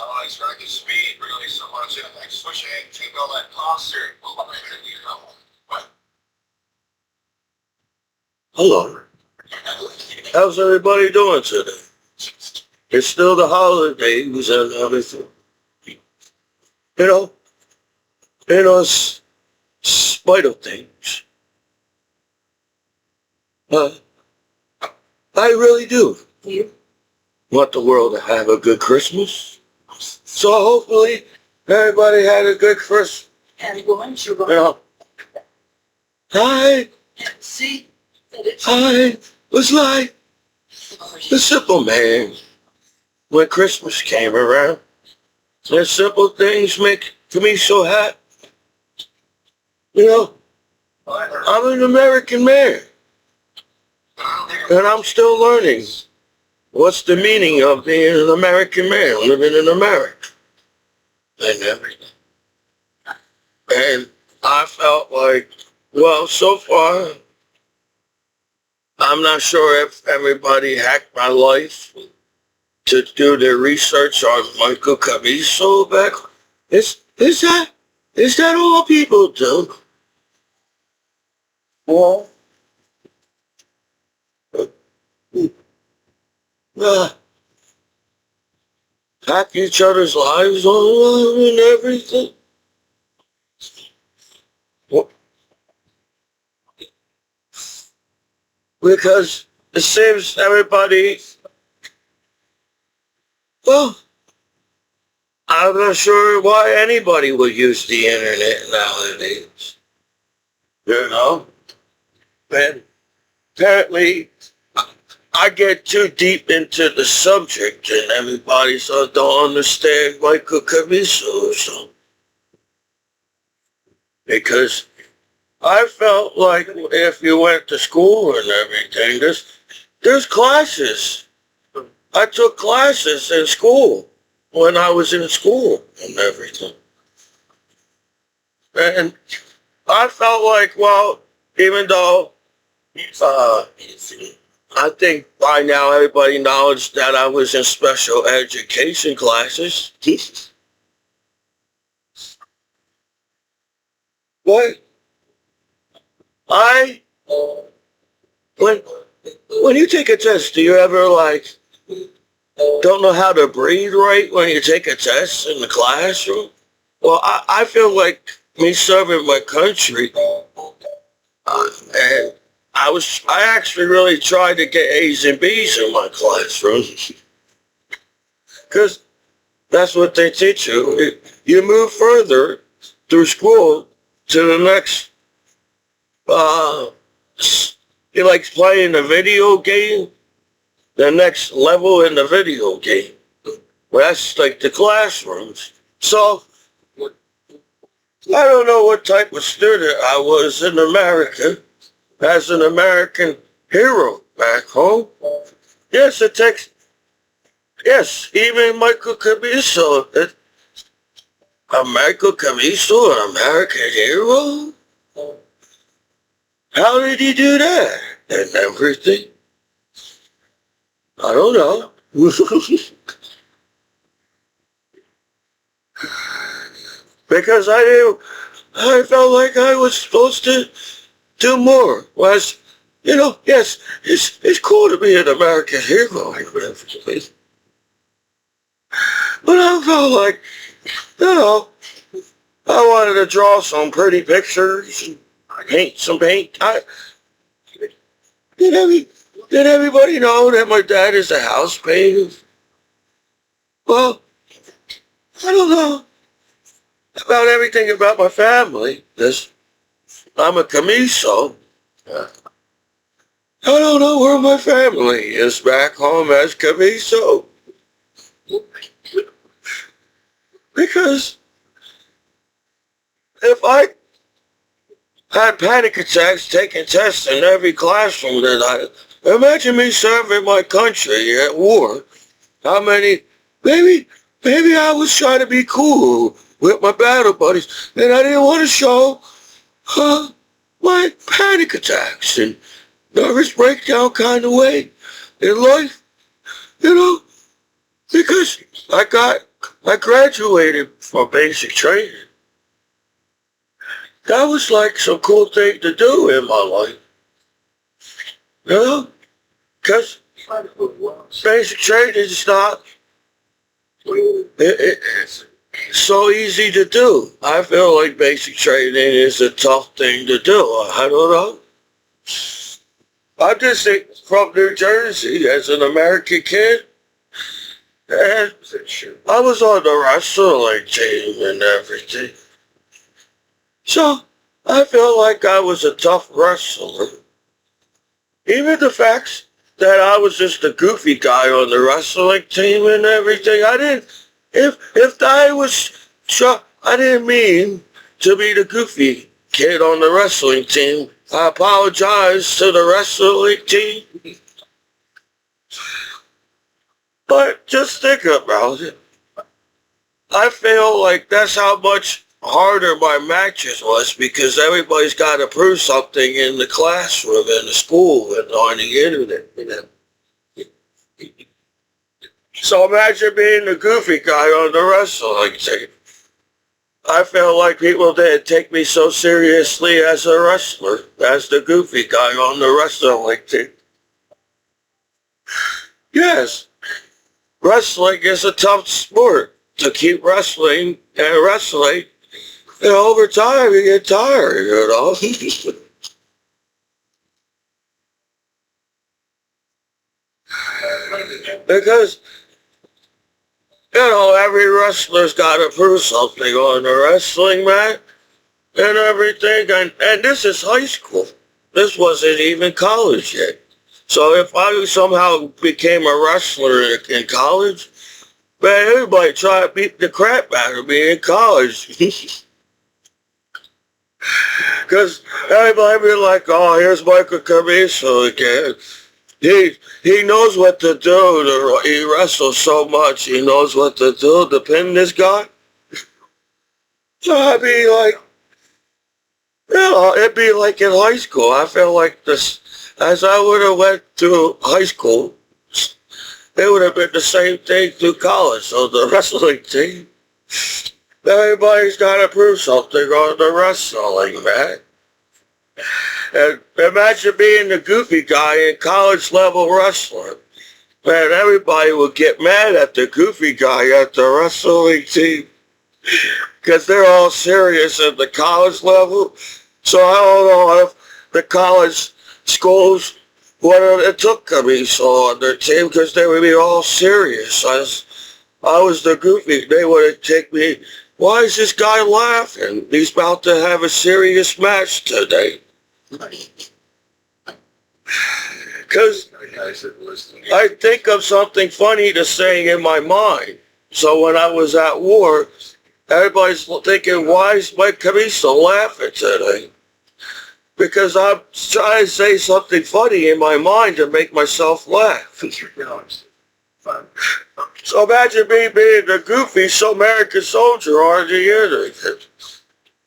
Oh, he's trying to speed really so much. And like switching to all that concert. What? Hello. How's everybody doing today? It's still the holidays and everything. You know, spite of things. Uh, I really do want the world to have a good Christmas. So hopefully everybody had a good Christmas. And woman, You know, I see, I was like the simple man when Christmas came around. And simple things make me so happy. You know, I'm an American man. And I'm still learning what's the meaning of being an American man, living in America. And everything. And I felt like, well, so far, I'm not sure if everybody hacked my life to do their research on Michael Commiso back. Is that all people do? Well, uh, hack each other's lives online and everything. Well, because it seems everybody, well, I'm not sure why anybody would use the internet nowadays. You know? And apparently, I get too deep into the subject and everybody so don't understand Michael Commiso or something. Because I felt like if you went to school and everything, there's classes. I took classes in school when I was in school and everything. And I felt like, well, even though I think by now everybody knows that I was in special education classes. But I, when you take a test, do you ever like don't know how to breathe right when you take a test in the classroom? Well, I feel like me serving my country, and I actually really tried to get A's and B's in my classroom. Because that's what they teach you. You move further through school to the next, you like playing a video game, the next level in the video game. Well, that's like the classrooms. So, I don't know what type of student I was in America as an American hero back home. Yes, it takes, yes, even Michael Commiso, Michael Commiso, an American hero? How did he do that? And everything? I don't know. Because I felt like I was supposed to do more. Was, yes, it's cool to be an American hero. But I felt like, I wanted to draw some pretty pictures and paint some paint. Did everybody know that my dad is a house painter? Well, I don't know about everything about my family. I'm a Commiso. I don't know where my family is back home as Commiso. Because if I had panic attacks taking tests in every classroom that imagine me serving my country at war. How many, maybe I was trying to be cool with my battle buddies and I didn't want to show my panic attacks and nervous breakdown kind of way in life, because I got I graduated from basic training. That was like some cool thing to do in my life. You know? Because basic training is not it's so easy to do. I feel like basic training is a tough thing to do. I don't know. I'm just from New Jersey as an American kid. And I was on the wrestling team and everything. So I feel like I was a tough wrestler. Even the fact that I was just a goofy guy on the wrestling team and everything, if I was, I didn't mean to be the goofy kid on the wrestling team. I apologize to the wrestling team. But just think about it. I feel like that's how much harder my matches was because everybody's got to prove something in the classroom, in the school, and on the internet. You know? So imagine being the goofy guy on the wrestling team. I felt like people didn't take me so seriously as a wrestler, as the goofy guy on the wrestling team. Yes. Wrestling is a tough sport to keep wrestling and wrestling. And over time, you get tired, you know. Because, you know, every wrestler's got to prove something on the wrestling mat and everything. And this is high school. This wasn't even college yet. So if I somehow became a wrestler in college, man, everybody try to beat the crap out of me in college. Because everybody be like, oh, here's Michael Commiso again. He knows what to do. He wrestles so much. He knows what to do to pin this guy. So I'd be like, you know, it'd be like in high school. I felt like this, as I would have went to high school, it would have been the same thing through college. So the wrestling team, everybody's got to prove something on the wrestling, man. And imagine being the goofy guy in college level wrestling. Man, everybody would get mad at the goofy guy at the wrestling team because they're all serious at the college level. So I don't know if the college schools would have took Commiso on their team because they would be all serious. I was the goofy. They would have taken me, why is this guy laughing? He's about to have a serious match today. Because I think of something funny to say in my mind. So when I was at war, everybody's thinking, why is Mike Commiso laughing today? Because I'm trying to say something funny in my mind to make myself laugh. So imagine me being the goofy American soldier on the internet.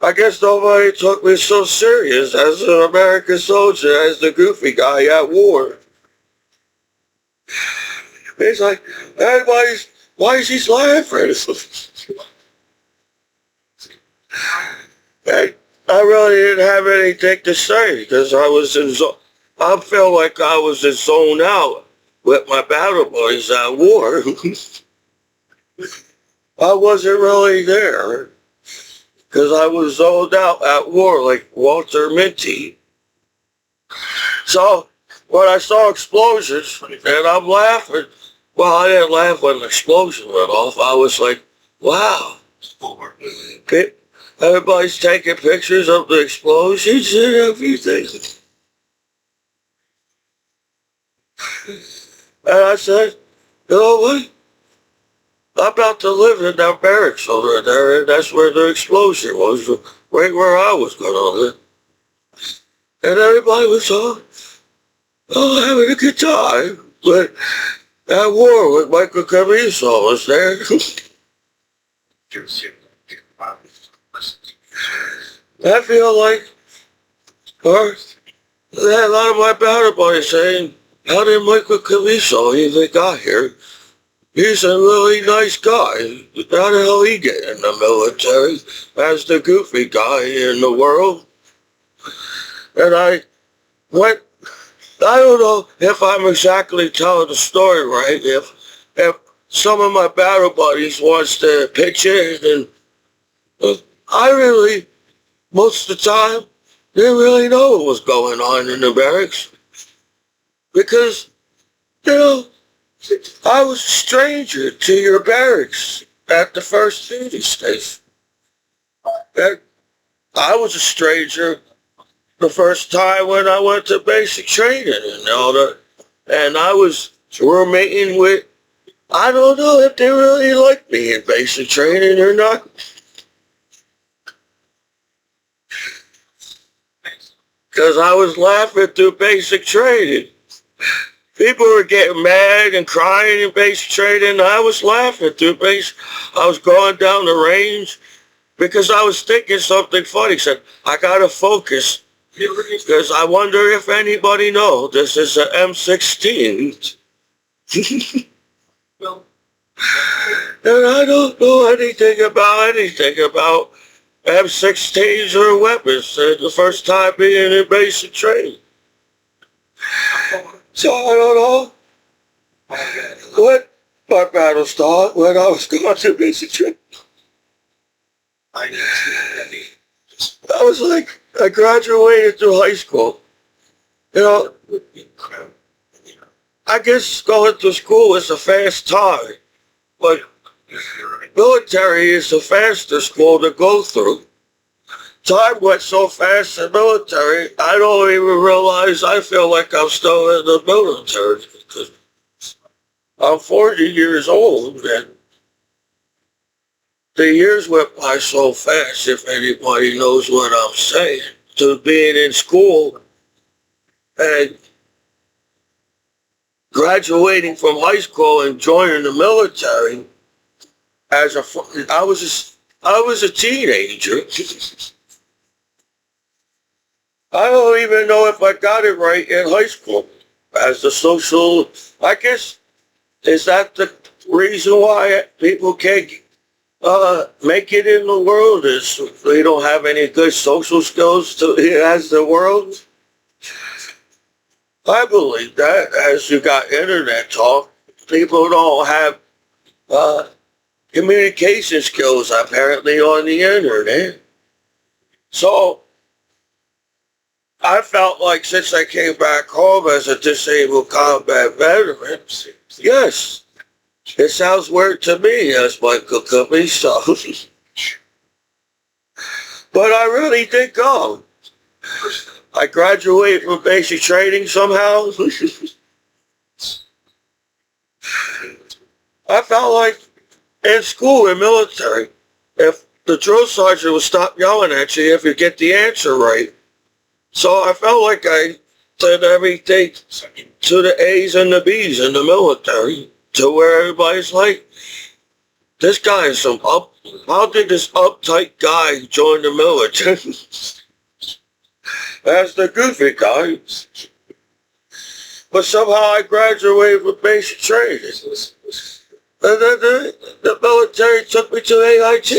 I guess nobody took me so serious as an American soldier, as the goofy guy at war. He's like, everybody's, why is he laughing? Hey, I really didn't have anything to say because I felt like I was in zone out with my battle boys at war. I wasn't really there because I was zoned out at war like Walter Mitty. So when I saw explosions and I'm laughing, well, I didn't laugh when the explosion went off. I was like, wow. Everybody's taking pictures of the explosions and everything. And I said, you know what? I'm about to live in that barracks over there, and that's where the explosion was, right where I was going to live. And everybody was having a good time. But at war with Michael Commiso was there. I feel like, or a lot of my battle boys saying, how did Michael Commiso even got here? He's a really nice guy. How the hell he get in the military as the goofy guy in the world? And I went, I don't know if I'm exactly telling the story right. If some of my battle buddies wants to pitch in, and I really, most of the time, didn't really know what was going on in the barracks. Because, you know, I was a stranger to your barracks at the first duty station. And I was a stranger the first time when I went to basic training and all that. And I was roommating with, I don't know if they really liked me in basic training or not. Because I was laughing through basic training. People were getting mad and crying in basic training. I was laughing through basic. I was going down the range because I was thinking something funny. Said, I got to focus because I wonder if anybody knows this is an M16. And I don't know anything about M16s or weapons. The first time being in basic training. So I don't know what my battles thought when I was going to basic training. I was like, I graduated through high school. You know, I guess going to school is a fast time, but military is a faster school to go through. Time went so fast in the military, I don't even realize I feel like I'm still in the military. Because I'm 40 years old, and the years went by so fast, if anybody knows what I'm saying. To being in school and graduating from high school and joining the military I was a teenager. I don't even know if I got it right in high school as the social, I guess, is that the reason why people can't make it in the world is they don't have any good social skills to as the world? I believe that as you got internet talk, people don't have communication skills apparently on the internet. So I felt like since I came back home as a disabled combat veteran, yes, it sounds weird to me as Michael Commiso. But I really did go. I graduated from basic training somehow. I felt like in school, in military, if the drill sergeant would stop yelling at you if you get the answer right. So I felt like I did everything to the A's and the B's in the military, to where everybody's like, this guy is how did this uptight guy join the military? That's the goofy guy. But somehow I graduated with basic training. And then the military took me to AIT.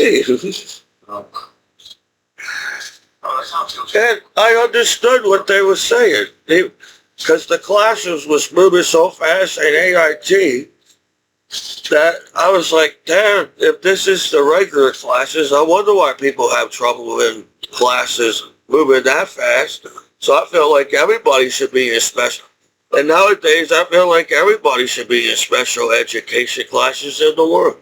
And I understood what they were saying. Because the classes was moving so fast in AIT that I was like, damn, if this is the regular classes, I wonder why people have trouble in classes moving that fast. So I feel like everybody should be in special. And nowadays, I feel like everybody should be in special education classes in the world.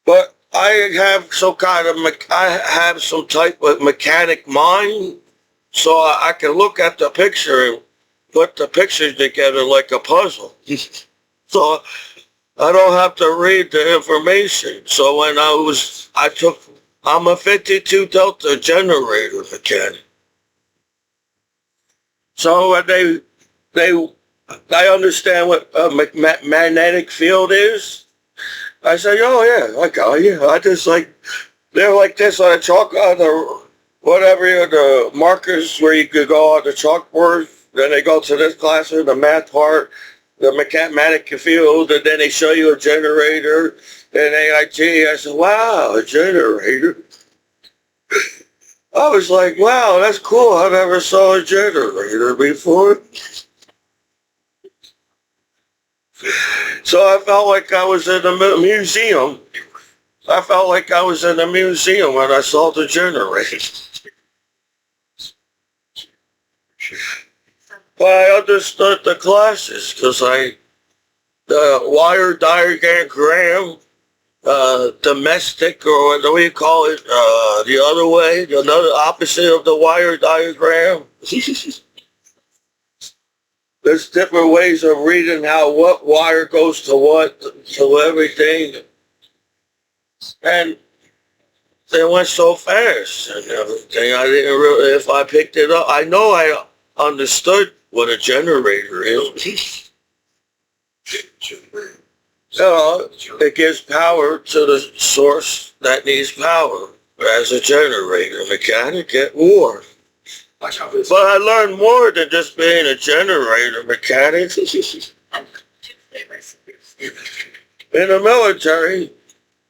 But I have some type of mechanic mind, so I can look at the picture and put the pictures together like a puzzle. So I don't have to read the information. So when I'm a 52 Delta generator mechanic. So when I understand what a magnetic field is. I say, oh yeah, I got you. I just like, they're like this on a chalk, on the, whatever, the markers where you could go on the chalkboard. Then they go to this class, the math part. the mechanic field, and then they show you a generator and AIT. I said, wow, a generator. I was like, wow, that's cool. I never saw a generator before. So I felt like I was in a museum. I felt like I was in a museum when I saw the generator. But I understood the classes because the wire diagram, domestic, or what do you call it, the other way, another opposite of the wire diagram. There's different ways of reading how what wire goes to what, to everything. And they went so fast and everything. I didn't really, if I picked it up, I know I understood what a generator is. It gives power to the source that needs power. As a generator mechanic at war. But I learned more than just being a generator mechanic. In the military,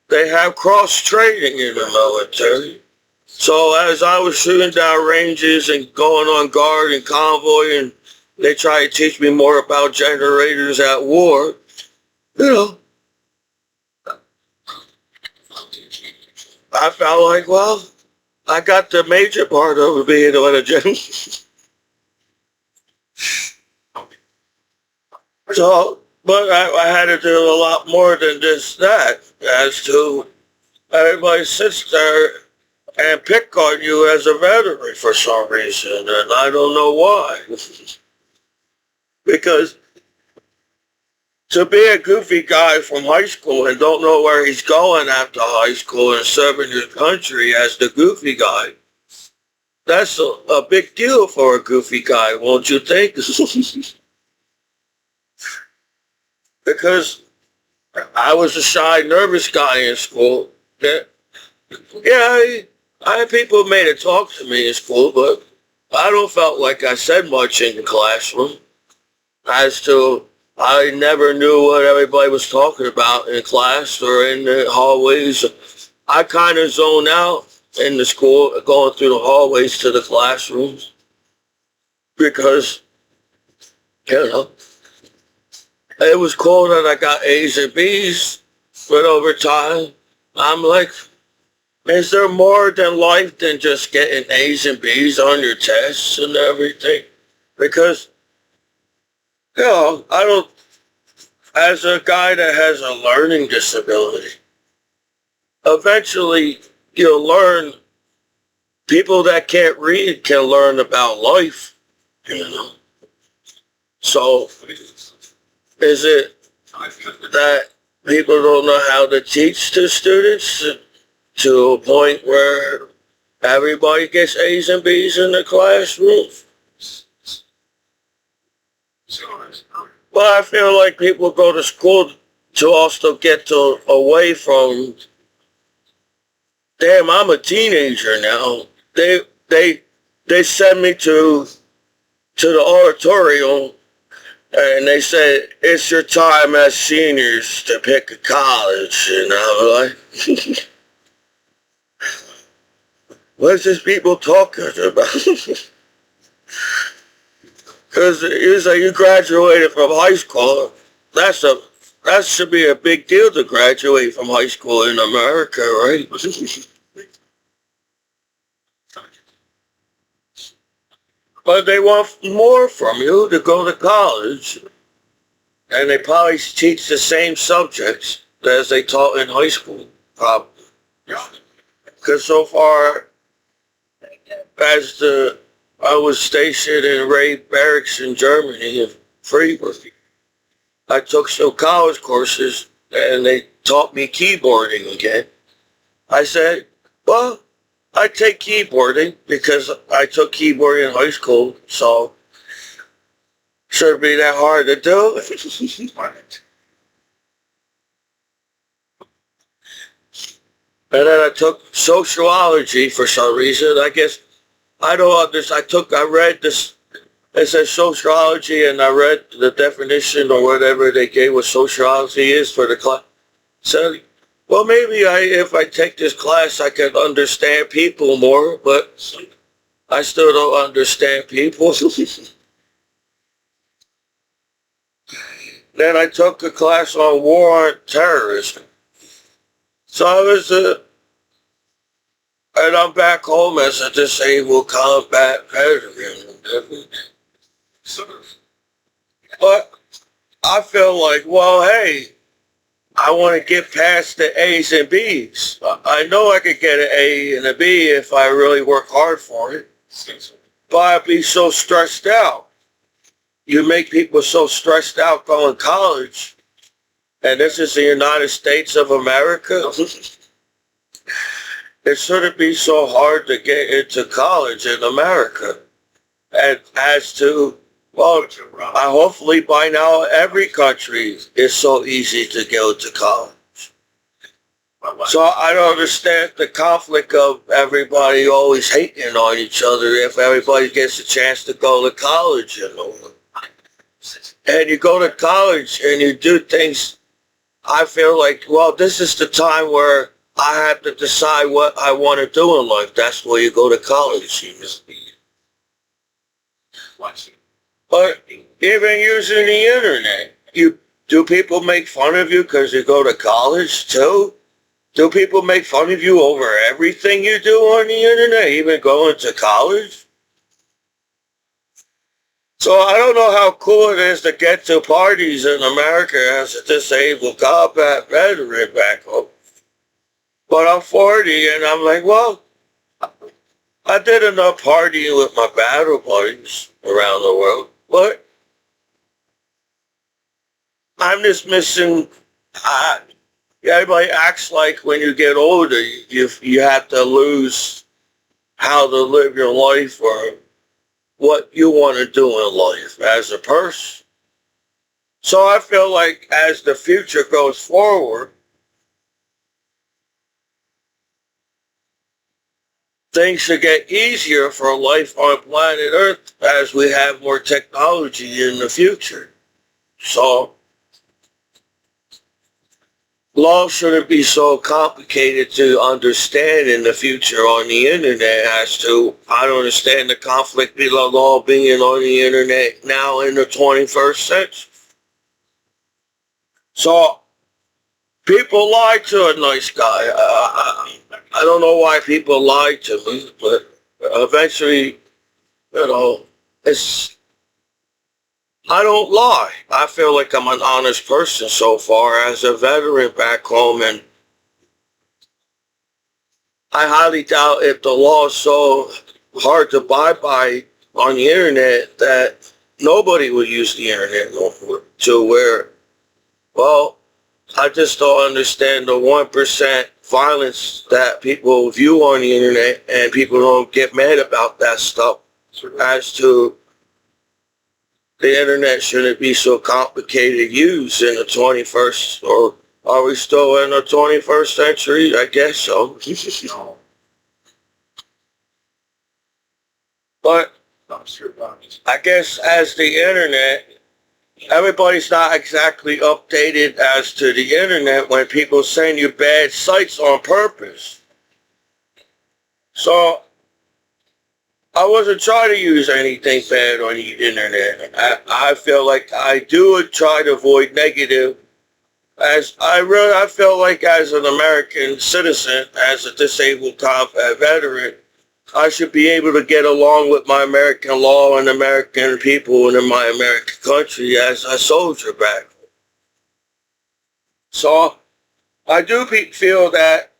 they have cross-training in the military. So as I was shooting down ranges and going on guard and convoy, and they tried to teach me more about generators at war, I felt like, well, I got the major part of being a generator. So, but I had to do a lot more than just that, as to everybody sits there and pick on you as a veteran for some reason, and I don't know why. Because to be a goofy guy from high school and don't know where he's going after high school and serving your country as the goofy guy, that's a big deal for a goofy guy, won't you think? Because I was a shy, nervous guy in school. I had people made it talk to me in school, but I don't felt like I said much in the classroom. As to, I never knew what everybody was talking about in class or in the hallways. I kind of zoned out in the school, going through the hallways to the classrooms. Because, it was cool that I got A's and B's, but over time, I'm like, is there more than life than just getting A's and B's on your tests and everything? Because, I don't, as a guy that has a learning disability, eventually you'll learn, people that can't read can learn about life, So, is it that people don't know how to teach the students to a point where everybody gets A's and B's in the classroom? But I feel like people go to school to also get away from, damn, I'm a teenager now. They send me to the auditorium and they said, it's your time as seniors to pick a college. And I'm like, what's this people talking about? Because you say you graduated from high school. That should be a big deal to graduate from high school in America, right? But they want more from you to go to college. And they probably teach the same subjects as they taught in high school, probably. Because so far, as I was stationed in raid barracks in Germany, in Freiburg, I took some college courses and they taught me keyboarding again. I said, well, I take keyboarding because I took keyboarding in high school, so shouldn't be that hard to do. And then I took sociology for some reason. I guess I don't understand. I read this it says sociology, and I read the definition or whatever they gave what sociology is for the class. So, well, maybe if I take this class, I can understand people more, but I still don't understand people. Then I took a class on war on terrorism. So I was and I'm back home as a disabled combat veteran. But I feel like, well, hey, I want to get past the A's and B's. I know I could get an A and a B if I really work hard for it. But I'd be so stressed out. You make people so stressed out going to college. And this is the United States of America. It shouldn't be so hard to get into college in America. And as to, well, hopefully by now every country is so easy to go to college. So I don't understand the conflict of everybody always hating on each other if everybody gets a chance to go to college. And you go to college and you do things, I feel like, well, this is the time where I have to decide what I want to do in life. That's where you go to college. But even using the internet, do people make fun of you because you go to college too? Do people make fun of you over everything you do on the internet, even going to college? So I don't know how cool it is to get to parties in America as a disabled combat veteran back home. But I'm 40 and I'm like, well, I did enough partying with my battle buddies around the world. But I'm just missing, everybody acts like when you get older, you have to lose how to live your life or what you want to do in life as a person. So I feel like as the future goes forward, things should get easier for life on planet Earth as we have more technology in the future. So law shouldn't be so complicated to understand in the future on the internet as to, I don't understand the conflict between law being on the internet now in the 21st century. So people lie to a nice guy. I don't know why people lie to me, but eventually, I don't lie. I feel like I'm an honest person so far as a veteran back home, and I highly doubt if the law is so hard to abide by on the internet that nobody would use the internet to where, well, I just don't understand the 1% violence that people view on the internet, and people don't get mad about that stuff as to the internet shouldn't be so complicated to use in the 21st, or are we still in the 21st century? I guess so. But I guess as the internet, everybody's not exactly updated as to the internet when people send you bad sites on purpose. So I wasn't trying to use anything bad on the internet. I feel like I do try to avoid negative, as I feel like as an American citizen, as a disabled combat veteran, I should be able to get along with my American law and American people and in my American country as a soldier back. So I do feel that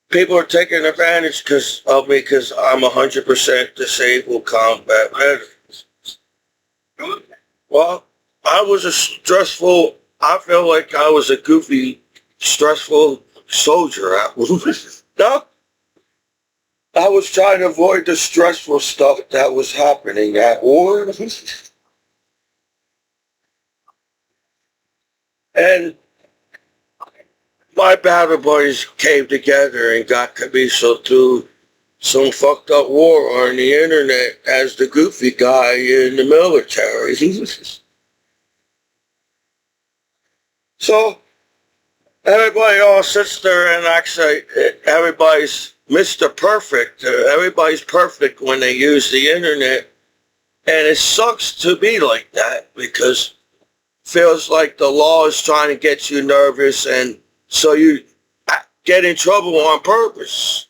people are taking advantage of me because I'm 100% disabled combat veteran. Well, I feel like I was a goofy, stressful soldier. No, I was trying to avoid the stressful stuff that was happening at war. And my battle buddies came together and got Commiso to some fucked up war on the internet as the goofy guy in the military. So everybody all sits there and acts like everybody's Mr. Perfect. Everybody's perfect when they use the internet. And it sucks to be like that because it feels like the law is trying to get you nervous and so you get in trouble on purpose.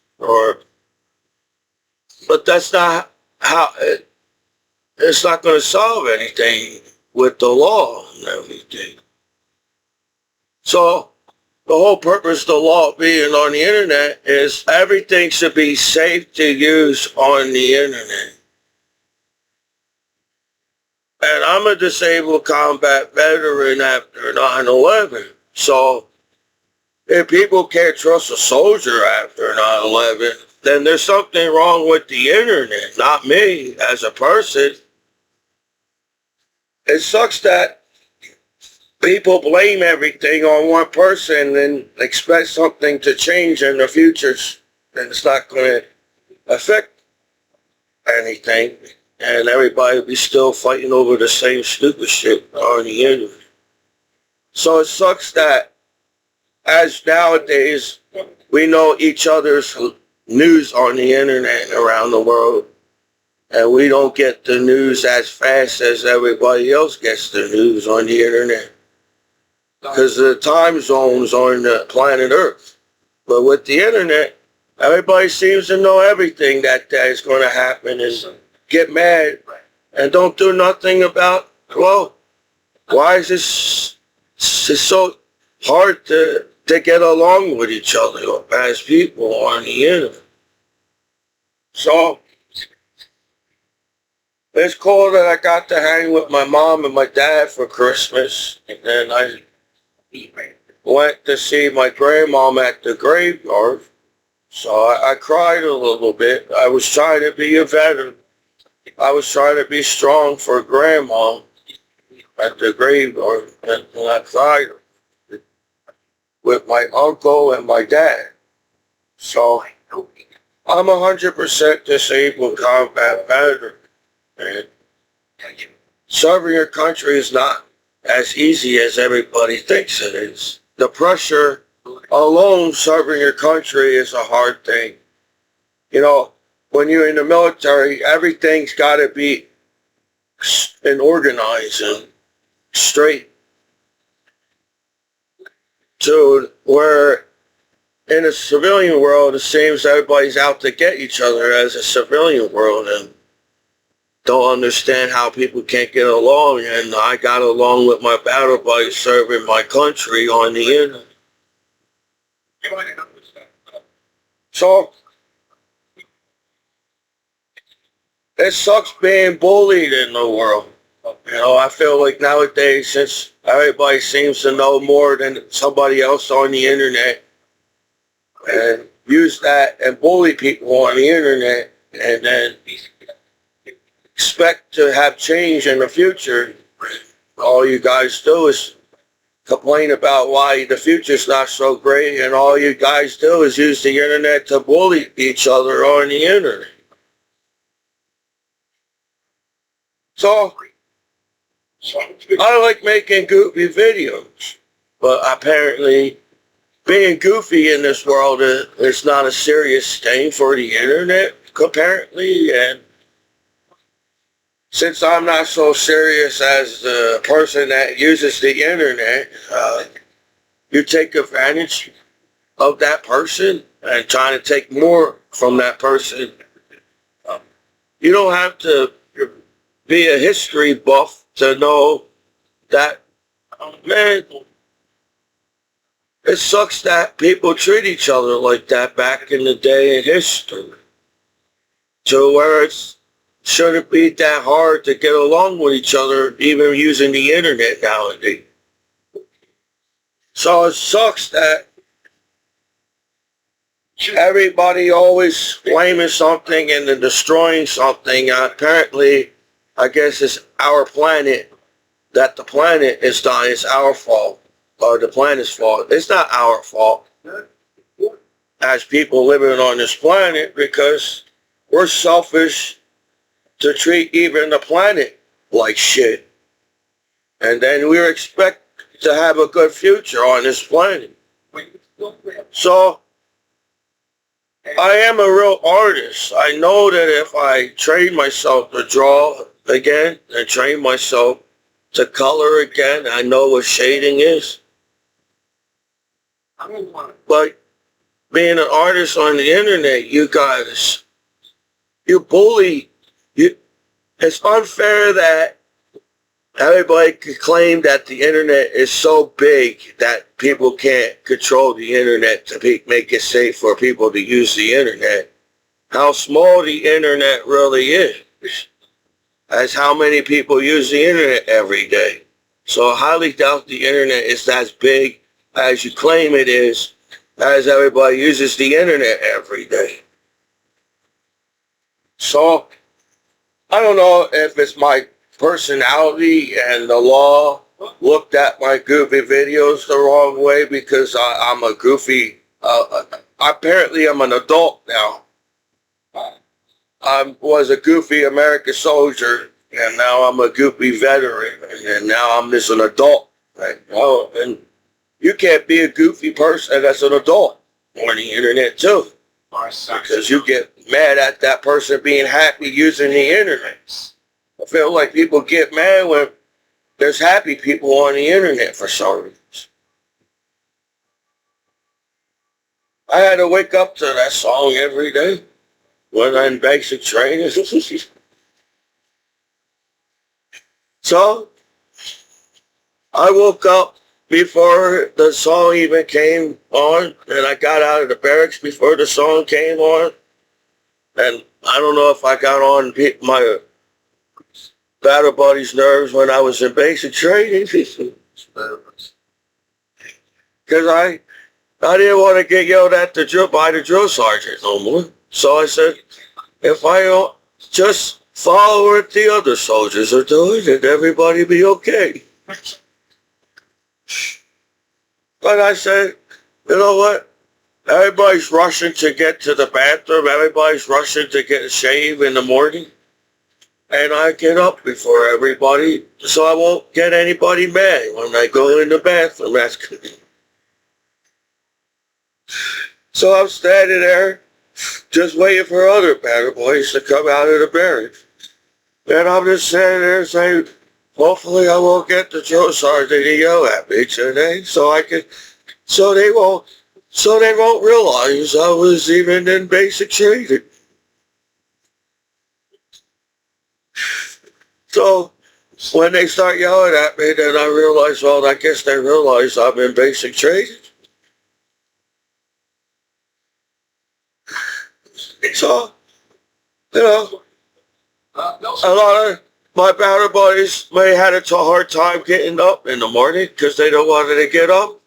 But that's not how it's not going to solve anything with the law and everything. So the whole purpose of the law being on the internet is everything should be safe to use on the internet. And I'm a disabled combat veteran after 9/11. So if people can't trust a soldier after 9/11, then there's something wrong with the internet, not me as a person. It sucks that people blame everything on one person and expect something to change in the future, and it's not going to affect anything. And everybody will be still fighting over the same stupid shit on the internet. So it sucks that as nowadays we know each other's news on the internet around the world, and we don't get the news as fast as everybody else gets the news on the internet because the time zones are on the planet Earth. But with the internet, everybody seems to know everything that is going to happen and get mad and don't do nothing about, well, why is this so hard to get along with each other as people on the internet? So it's cool that I got to hang with my mom and my dad for Christmas, and then I went to see my grandmom at the graveyard. So I cried a little bit. I was trying to be a veteran. I was trying to be strong for grandma at the graveyard, and I cried with my uncle and my dad. So I'm 100% disabled combat veteran. And serving your country is not as easy as everybody thinks it is. The pressure alone serving your country is a hard thing. You know, when you're in the military, everything's got to be organized and straight. To where in a civilian world, it seems everybody's out to get each other as a civilian world and don't understand how people can't get along. And I got along with my battle buddies serving my country on the internet. So it sucks being bullied in the world. You know, I feel like nowadays, since everybody seems to know more than somebody else on the internet and use that and bully people on the internet and then expect to have change in the future, all you guys do is complain about why the future's not so great, and all you guys do is use the internet to bully each other on the internet. So I like making goofy videos, but apparently being goofy in this world is not a serious thing for the internet, apparently. And since I'm not so serious as the person that uses the internet, you take advantage of that person and trying to take more from that person. You don't have to be a history buff to know that, man, it sucks that people treat each other like that back in the day in history. To where it shouldn't be that hard to get along with each other, even using the internet nowadays. So it sucks that everybody always blaming something and then destroying something. Apparently, I guess it's our planet, that the planet is dying. It's our fault, or the planet's fault. It's not our fault. as people living on this planet because we're selfish to treat even the planet like shit. And then we expect to have a good future on this planet. So I am a real artist. I know that if I train myself to draw again and train myself to color again, I know what shading is. But being an artist on the internet, you guys, you bully. It's unfair that everybody could claim that the internet is so big that people can't control the internet to make it safe for people to use the internet. How small the internet really is, as how many people use the internet every day. So I highly doubt the internet is as big as you claim it is, as everybody uses the internet every day. So I don't know if it's my personality and the law looked at my goofy videos the wrong way because I'm a goofy, apparently I'm an adult now. I was a goofy American soldier and now I'm a goofy veteran and now I'm just an adult. Right? Oh, and you can't be a goofy person that's an adult on the internet too. Because you get mad at that person being happy using the internet. I feel like people get mad when there's happy people on the internet for some reason. I had to wake up to that song every day when I'm in basic training. So I woke up before the song even came on, and I got out of the barracks before the song came on. And I don't know if I got on my battle buddy's nerves when I was in basic training. Because I didn't want to get yelled at by the drill sergeant no more. So I said, if I don't just follow what the other soldiers are doing, then everybody be okay. But I said, you know what? Everybody's rushing to get to the bathroom. Everybody's rushing to get a shave in the morning. And I get up before everybody so I won't get anybody mad when I go in the bathroom. That's good. So I'm standing there just waiting for other battle boys to come out of the barracks. And I'm just standing there saying, hopefully I won't get the drill sergeant to yell at me today so they won't realize I was even in basic training. So when they start yelling at me, then I realize, well, I guess they realize I'm in basic training. So, you know, a lot of my battle buddies may have had a hard time getting up in the morning because they don't want to get up.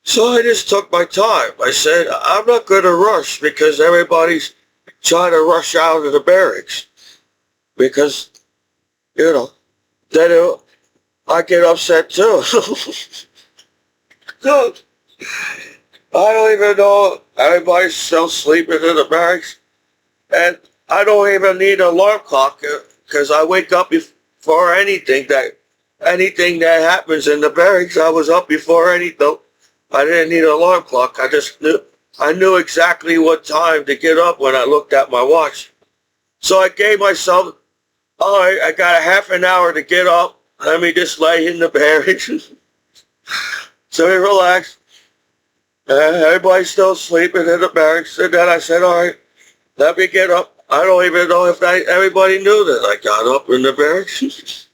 So I just took my time. I said, I'm not going to rush because everybody's trying to rush out of the barracks. Because, you know, then I get upset too. So, I don't even know. Everybody's still sleeping in the barracks. And I don't even need an alarm clock because I wake up before anything that happens in the barracks. I was up before anything. I didn't need an alarm clock. I knew exactly what time to get up when I looked at my watch. So I gave myself, all right, I got a half an hour to get up. Let me just lay in the barracks. So we relaxed. Everybody's still sleeping in the barracks. And then I said, all right, let me get up. I don't even know if everybody knew that I got up in the barracks.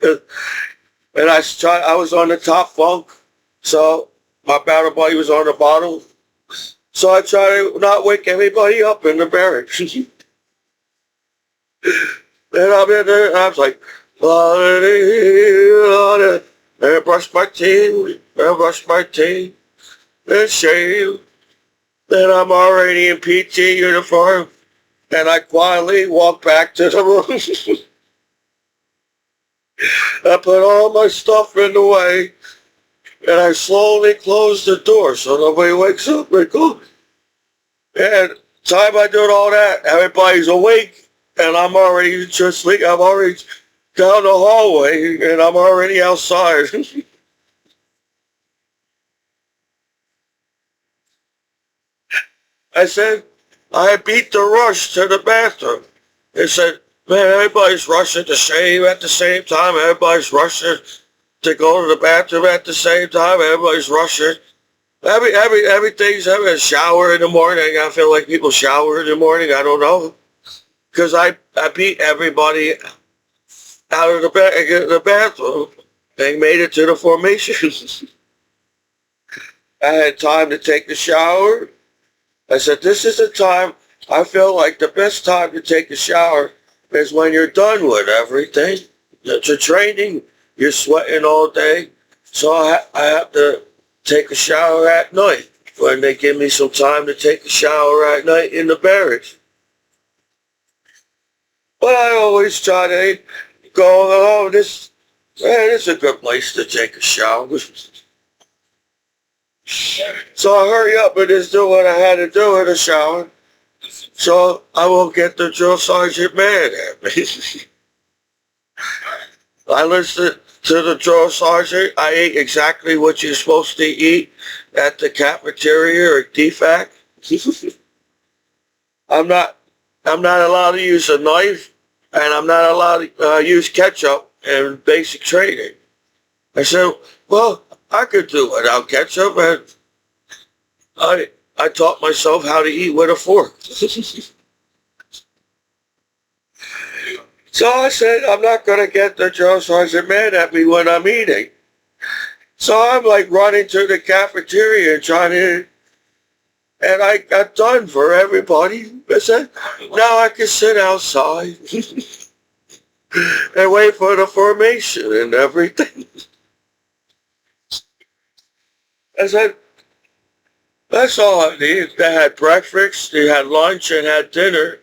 And I was on the top bunk. So my battle buddy was on the bottom. So I tried to not wake everybody up in the barracks. And I'm in there, and I was like, and brush my teeth, and shave. Then I'm already in PT uniform, and I quietly walk back to the room. I put all my stuff in the way, and I slowly close the door so nobody wakes up and goes, And time I did all that, everybody's awake, and I'm already just sleep. I'm already down the hallway, and I'm already outside. I said, I beat the rush to the bathroom. They said, man, everybody's rushing at the same time. Everybody's rushing to go to the bathroom at the same time. Everybody's rushing. Everything's having a shower in the morning. I feel like people shower in the morning. I don't know. Because I beat everybody out of the bathroom and made it to the formation. I had time to take the shower. I said, this is the time, I feel like the best time to take a shower is when you're done with everything. To training, you're sweating all day. So I have to take a shower at night when they give me some time to take a shower at night in the barracks. But I always try to go, this is a good place to take a shower. So I hurry up and just do what I had to do in the shower. So I won't get the drill sergeant mad at me. I listened to the drill sergeant. I ate exactly what you're supposed to eat at the cafeteria or DFAC. I'm not allowed to use a knife, and I'm not allowed to use ketchup in basic training. I said, well, I could do without ketchup, and I taught myself how to eat with a fork. So I said, I'm not going to get the drill sergeant mad at me when I'm eating. So I'm like running to the cafeteria and trying to, and I got done for everybody. I said, now I can sit outside and wait for the formation and everything. I said, that's all I need. They had breakfast, they had lunch, and had dinner.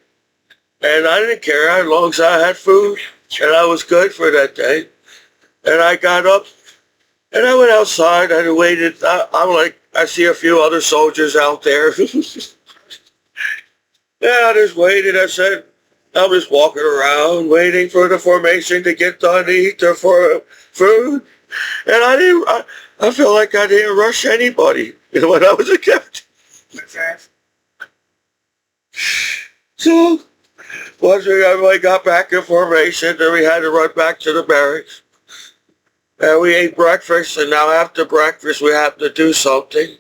And I didn't care as long as I had food, and I was good for that day. And I got up, and I went outside, and I waited. I'm like, I see a few other soldiers out there. Yeah, I just waited. I said, I'm just walking around, waiting for the formation to get done to eat their food. And I feel like I didn't rush anybody when I was a captain. So, once everybody got back in formation, then we had to run back to the barracks. And we ate breakfast, and now after breakfast, we have to do something.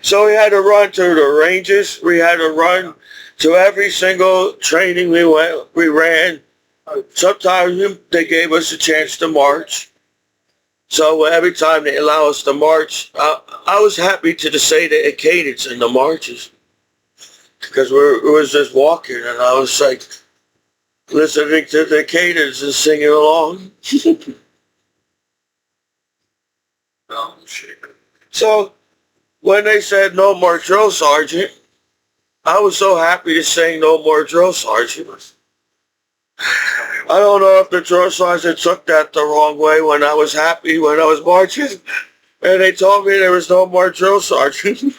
So we had to run to the ranges. We had to run to every single training we ran. Sometimes they gave us a chance to march. So every time they allow us to march, I was happy to say the cadence in the marches. Because we was just walking, and I was like listening to the cadence and singing along. So when they said no more drill sergeant, I was so happy to say no more drill sergeant. I don't know if the drill sergeant took that the wrong way when I was happy when I was marching, and they told me there was no more drill sergeant.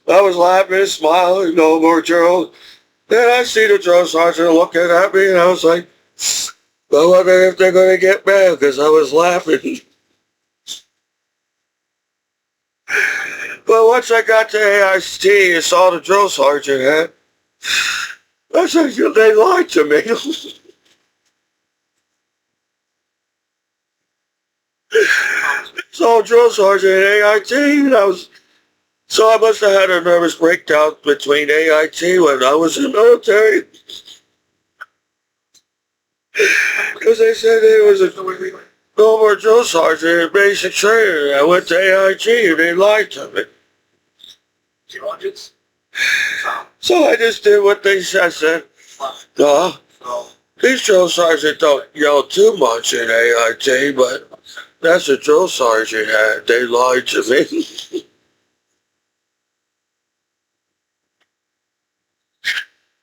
I was laughing and smiling, no more drill. Then I see the drill sergeant looking at me, and I was like, I wonder if they're going to get mad because I was laughing. But once I got to AIT and saw the drill sergeant hat, I said, they lied to me. So drill sergeant at AIT, and so I must have had a nervous breakdown between AIT when I was in the military. Because they said there was a no more drill sergeant in basic training. I went to AIT and they lied to me. So I just did what they said. I said, no, these drill sergeants don't yell too much in AIT, but that's a drill sergeant hat. They lied to me.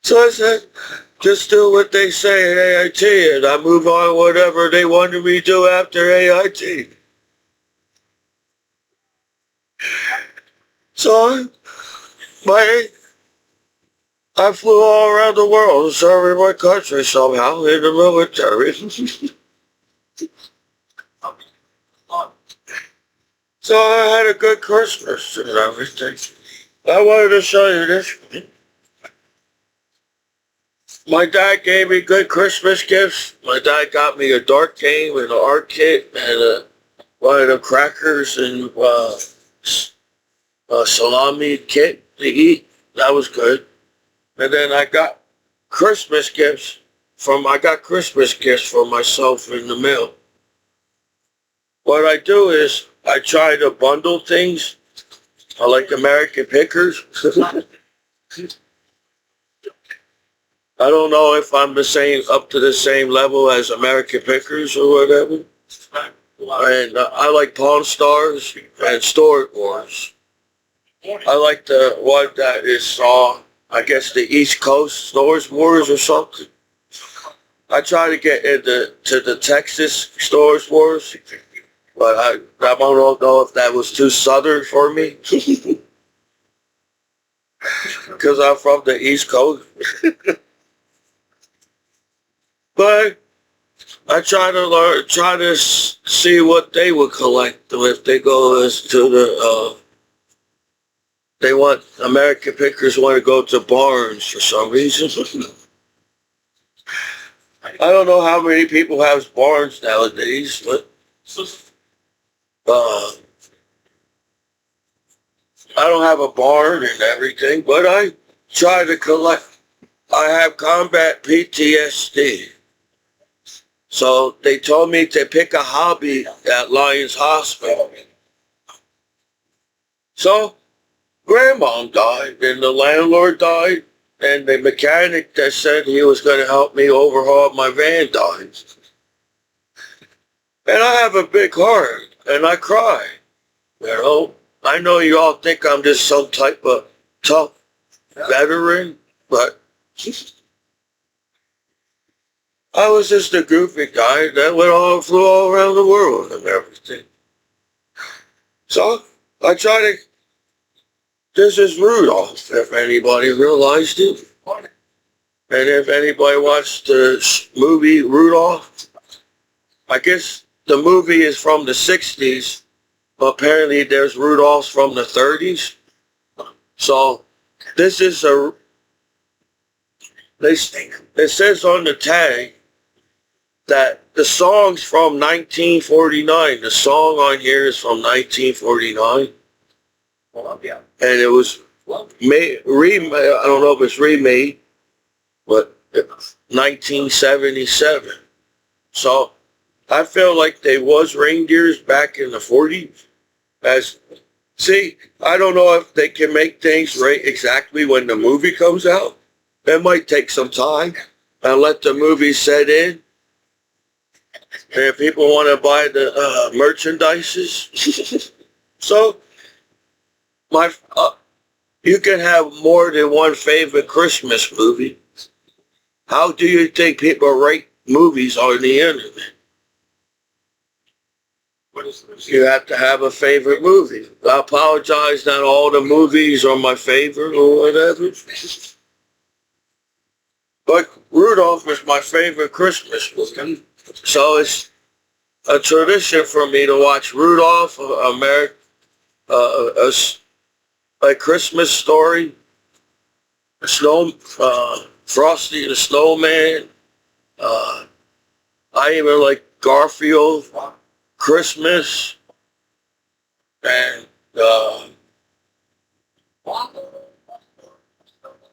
So I said, just do what they say at AIT, and I move on whatever they wanted me to do after AIT. So I flew all around the world serving my country somehow in the military. So I had a good Christmas and everything. I wanted to show you this. My dad gave me good Christmas gifts. My dad got me a dart game and an art kit and one of the crackers and a salami kit to eat. That was good. And then I got Christmas gifts Christmas gifts for myself in the mail. What I do is I try to bundle things. I like American Pickers. I don't know if I'm up to the same level as American Pickers or whatever. And I like Pawn Stars and Store Wars. I like the one that is, I guess, the East Coast Stores Wars or something. I try to get to the Texas Stores Wars, but I don't know if that was too southern for me. Because I'm from the East Coast. But I try to see what they would collect if they go to the, they want, American Pickers want to go to Barnes for some reason. I don't know how many people have Barnes nowadays, but I don't have a barn and everything, but I try to collect. I have combat PTSD. So they told me to pick a hobby at Lions Hospital. So Grandmom died and the landlord died and the mechanic that said he was going to help me overhaul my van died. And I have a big heart and I cry. You know, I know you all think I'm just some type of tough veteran, but I was just a goofy guy that flew all around the world and everything. So I try to, this is Rudolph, if anybody realized it. And if anybody watched the movie Rudolph, I guess the movie is from the 60s, but apparently there's Rudolph's from the 30s. So this is it says on the tag that the song's from 1949. The song on here is from 1949. And it was I don't know if it's remade, but 1977. So I feel like they was reindeers back in the 40s. I don't know if they can make things right exactly when the movie comes out. It might take some time and let the movie set in. And if people want to buy the merchandises. So you can have more than one favorite Christmas movie. How do you think people rate movies on the internet? You have to have a favorite movie. I apologize that all the movies are my favorite or whatever. But Rudolph is my favorite Christmas movie. So it's a tradition for me to watch Rudolph, a Christmas Story, Frosty the Snowman. I even like Garfield, Christmas, and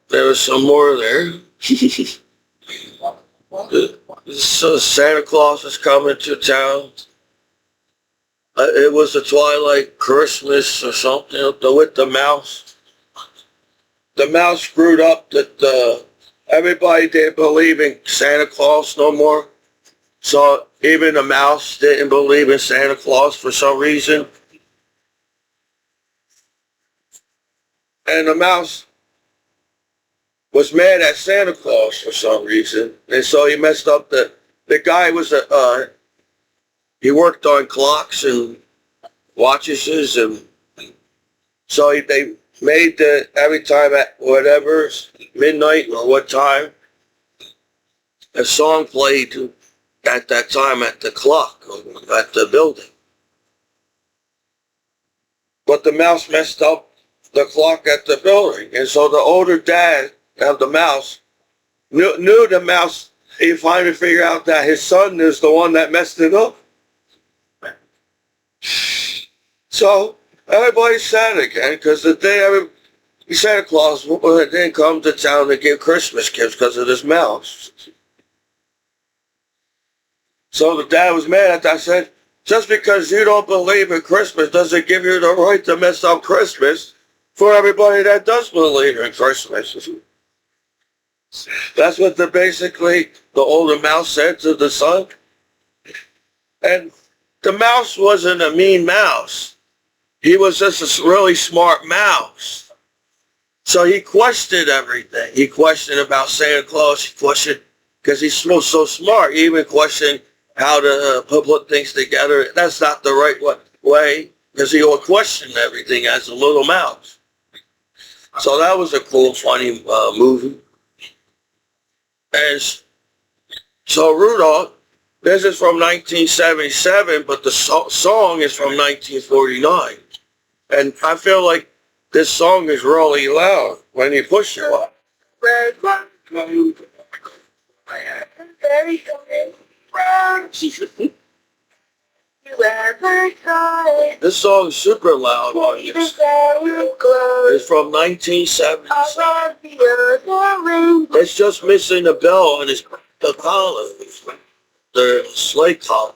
there was some more there. So Santa Claus is coming to town. It was a Twilight Christmas or something with the mouse. The mouse screwed up that everybody didn't believe in Santa Claus no more. So even the mouse didn't believe in Santa Claus for some reason. And the mouse was mad at Santa Claus for some reason. And so he messed up the guy was he worked on clocks and watches and So they made every time at whatever, midnight or what time, a song played at that time at the clock, at the building. But the mouse messed up the clock at the building. And so the older dad of the mouse knew the mouse. He finally figured out that his son is the one that messed it up. So everybody's sad again because the day Santa Claus didn't come to town to give Christmas gifts because of this mouse. So the dad was mad at that. I said, just because you don't believe in Christmas doesn't give you the right to mess up Christmas for everybody that does believe in Christmas. That's what basically the older mouse said to the son. And the mouse wasn't a mean mouse. He was just a really smart mouse. So he questioned everything. He questioned about Santa Claus. He questioned, because he's so smart, he even questioned how to put things together. That's not the right way, because he would question everything as a little mouse. So that was a cool, funny movie. And so Rudolph, this is from 1977, but the song is from 1949. And I feel like this song is really loud when you push it up. This song is super loud on this. It's from 1970. It's just missing the bell and the collar, the sleigh collar.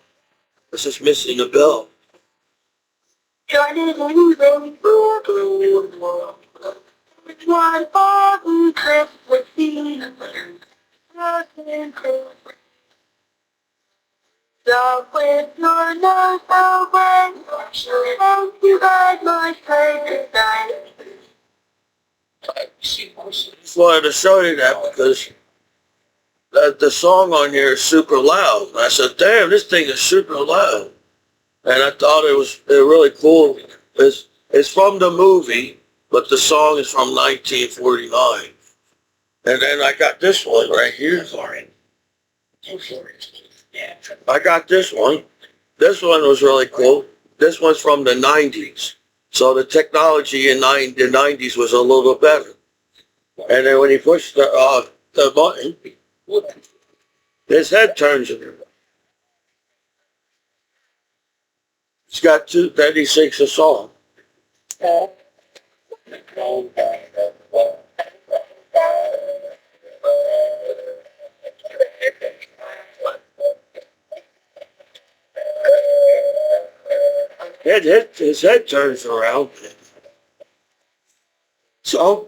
It's just missing the bell. Just wanted to show you that because the song on here is super loud. And I said, damn, this thing is super loud. And I thought it was really cool. It's from the movie, but the song is from 1949. And then I got this one right here. I got this one. This one was really cool. This one's from the 90s. So the technology in the 90s was a little better. And then when he pushed the button, his head turns. It's got then he sings a song. His head turns around. So,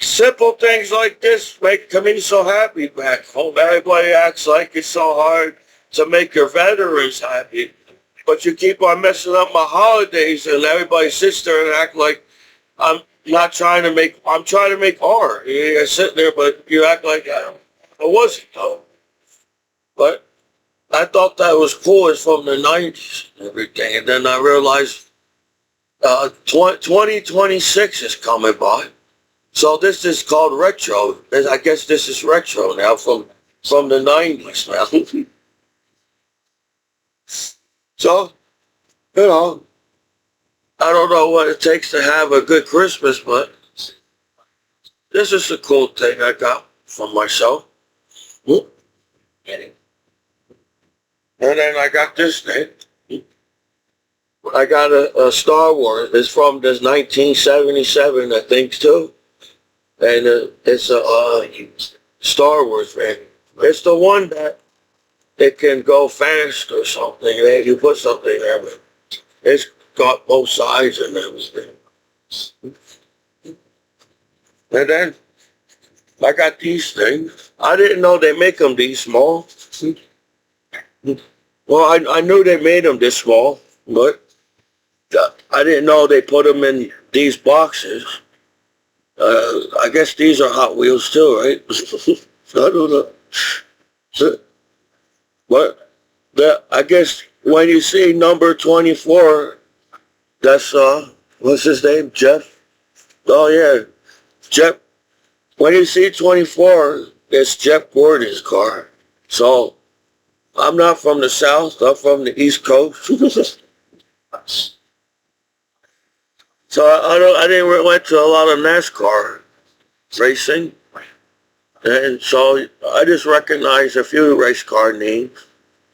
simple things like this make Commiso happy back home. Everybody acts like it's so hard to make your veterans happy. But you keep on messing up my holidays and everybody sits there and act like I'm trying to make art. You're sitting there, but you act like I wasn't though. But I thought that was cool. It's from the 90s and everything. And then I realized 2026 is coming by. So this is called retro. I guess this is retro now from the 90s now. So, I don't know what it takes to have a good Christmas, but this is a cool thing I got from myself. And then I got this thing. I got a Star Wars. It's from this 1977, I think, too. And it's a Star Wars thing. It's the one that it can go fast or something. You put something there, but it's got both sides and everything. And then I got these things. I didn't know they make them these small. Well, I knew they made them this small, but I didn't know they put them in these boxes. I guess these are Hot Wheels too, right? I don't know. But I guess when you see number 24, that's what's his name? Jeff? Oh yeah, Jeff. When you see 24, it's Jeff Gordon's car. So I'm not from the South. I'm from the East Coast. So I didn't went to a lot of NASCAR racing, and so I just recognize a few race car names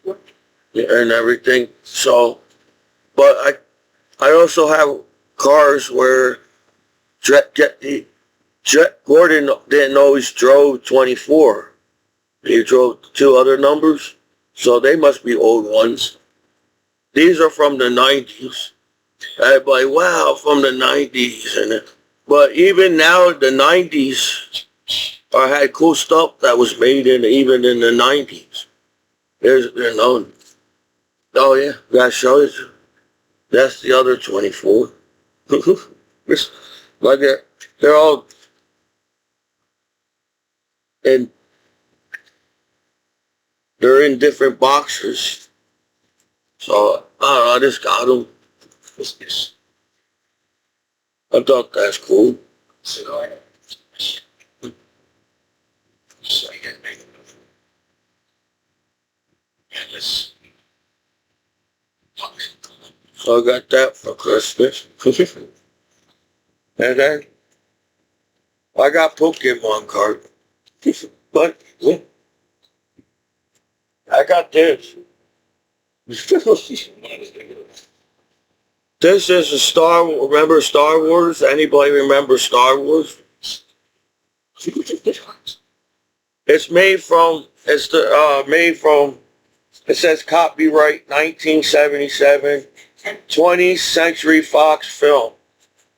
and everything. So, but I also have cars where Jet Gordon didn't always drove 24. He drove two other numbers, so they must be old ones. These are from the 90s. Everybody, wow, from the 90s. But even now, the 90s, I had cool stuff that was made even in the 90s. There's no, oh yeah, that shows. That's the other 24. Like they're all in, they're in different boxes. So, I don't know, I just got them. I thought that's cool. So I got that for Christmas. And then I got Pokemon card. But I got this. This is remember Star Wars? Anybody remember Star Wars? It's made from, it says copyright 1977, 20th Century Fox Film.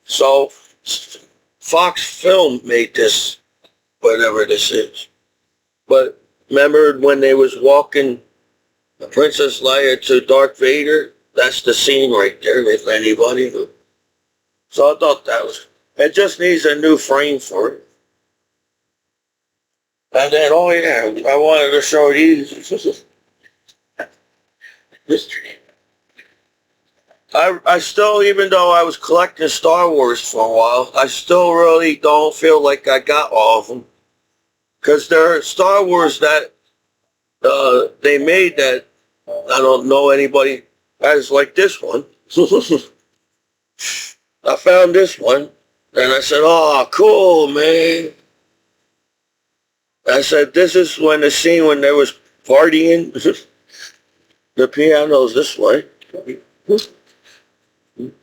So, Fox Film made this, whatever this is. But remember when they was walking Princess Leia to Darth Vader? That's the scene right there, if anybody knew. So I thought that was, it just needs a new frame for it. And then, oh yeah, I wanted to show these. I still, even though I was collecting Star Wars for a while, I still really don't feel like I got all of them. Because there are Star Wars that they made that I don't know anybody as like this one. I found this one, and I said, oh, cool, man. I said, this is when the scene when there was partying. The piano's this way.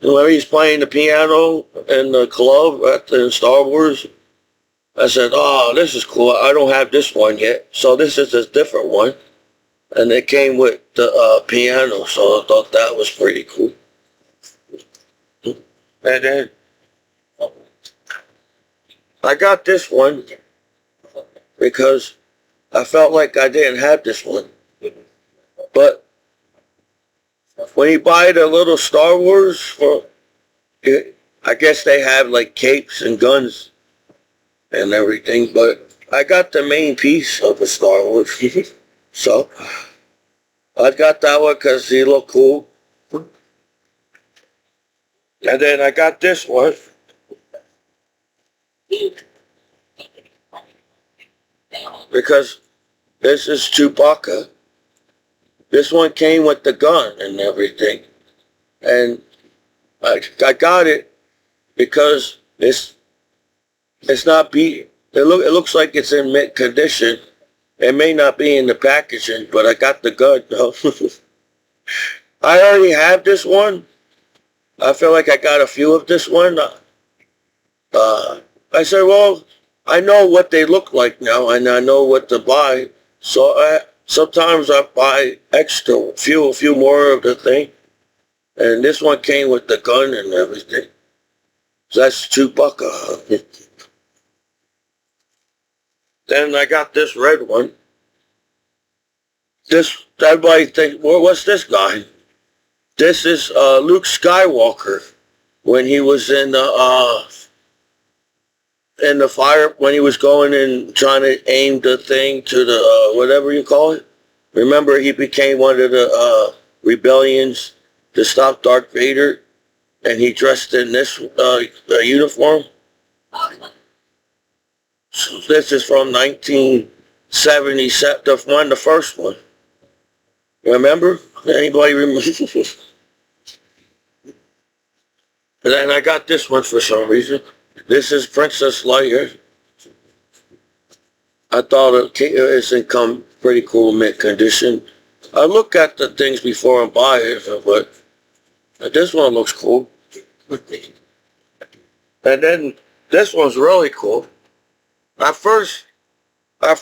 When he's playing the piano in the club in Star Wars, I said, oh, this is cool. I don't have this one yet. So this is a different one. And it came with the piano, so I thought that was pretty cool. And then I got this one because I felt like I didn't have this one. But when you buy the little Star Wars, I guess they have like capes and guns and everything, but I got the main piece of the Star Wars. So I got that one because he looked cool. And then I got this one. Because this is Chewbacca. This one came with the gun and everything. And I got it because it's not beat. It looks like it's in mint condition. It may not be in the packaging, but I got the gun though. I already have this one. I feel like I got a few of this one. I said, well, I know what they look like now, and I know what to buy. So sometimes I buy extra, a few more of the thing. And this one came with the gun and everything. So that's Chewbacca. Then I got this red one. Everybody thinks, well, what's this guy? This is Luke Skywalker when he was in the fire, when he was going and trying to aim the thing to the whatever you call it. Remember, he became one of the rebellions to stop Darth Vader, and he dressed in this uniform. So this is from 1977, the first one. Remember? Anybody remember? And then I got this one for some reason. This is Princess Leia. I thought it's in pretty cool mint condition. I look at the things before I buy it, but this one looks cool. And then this one's really cool. At first, I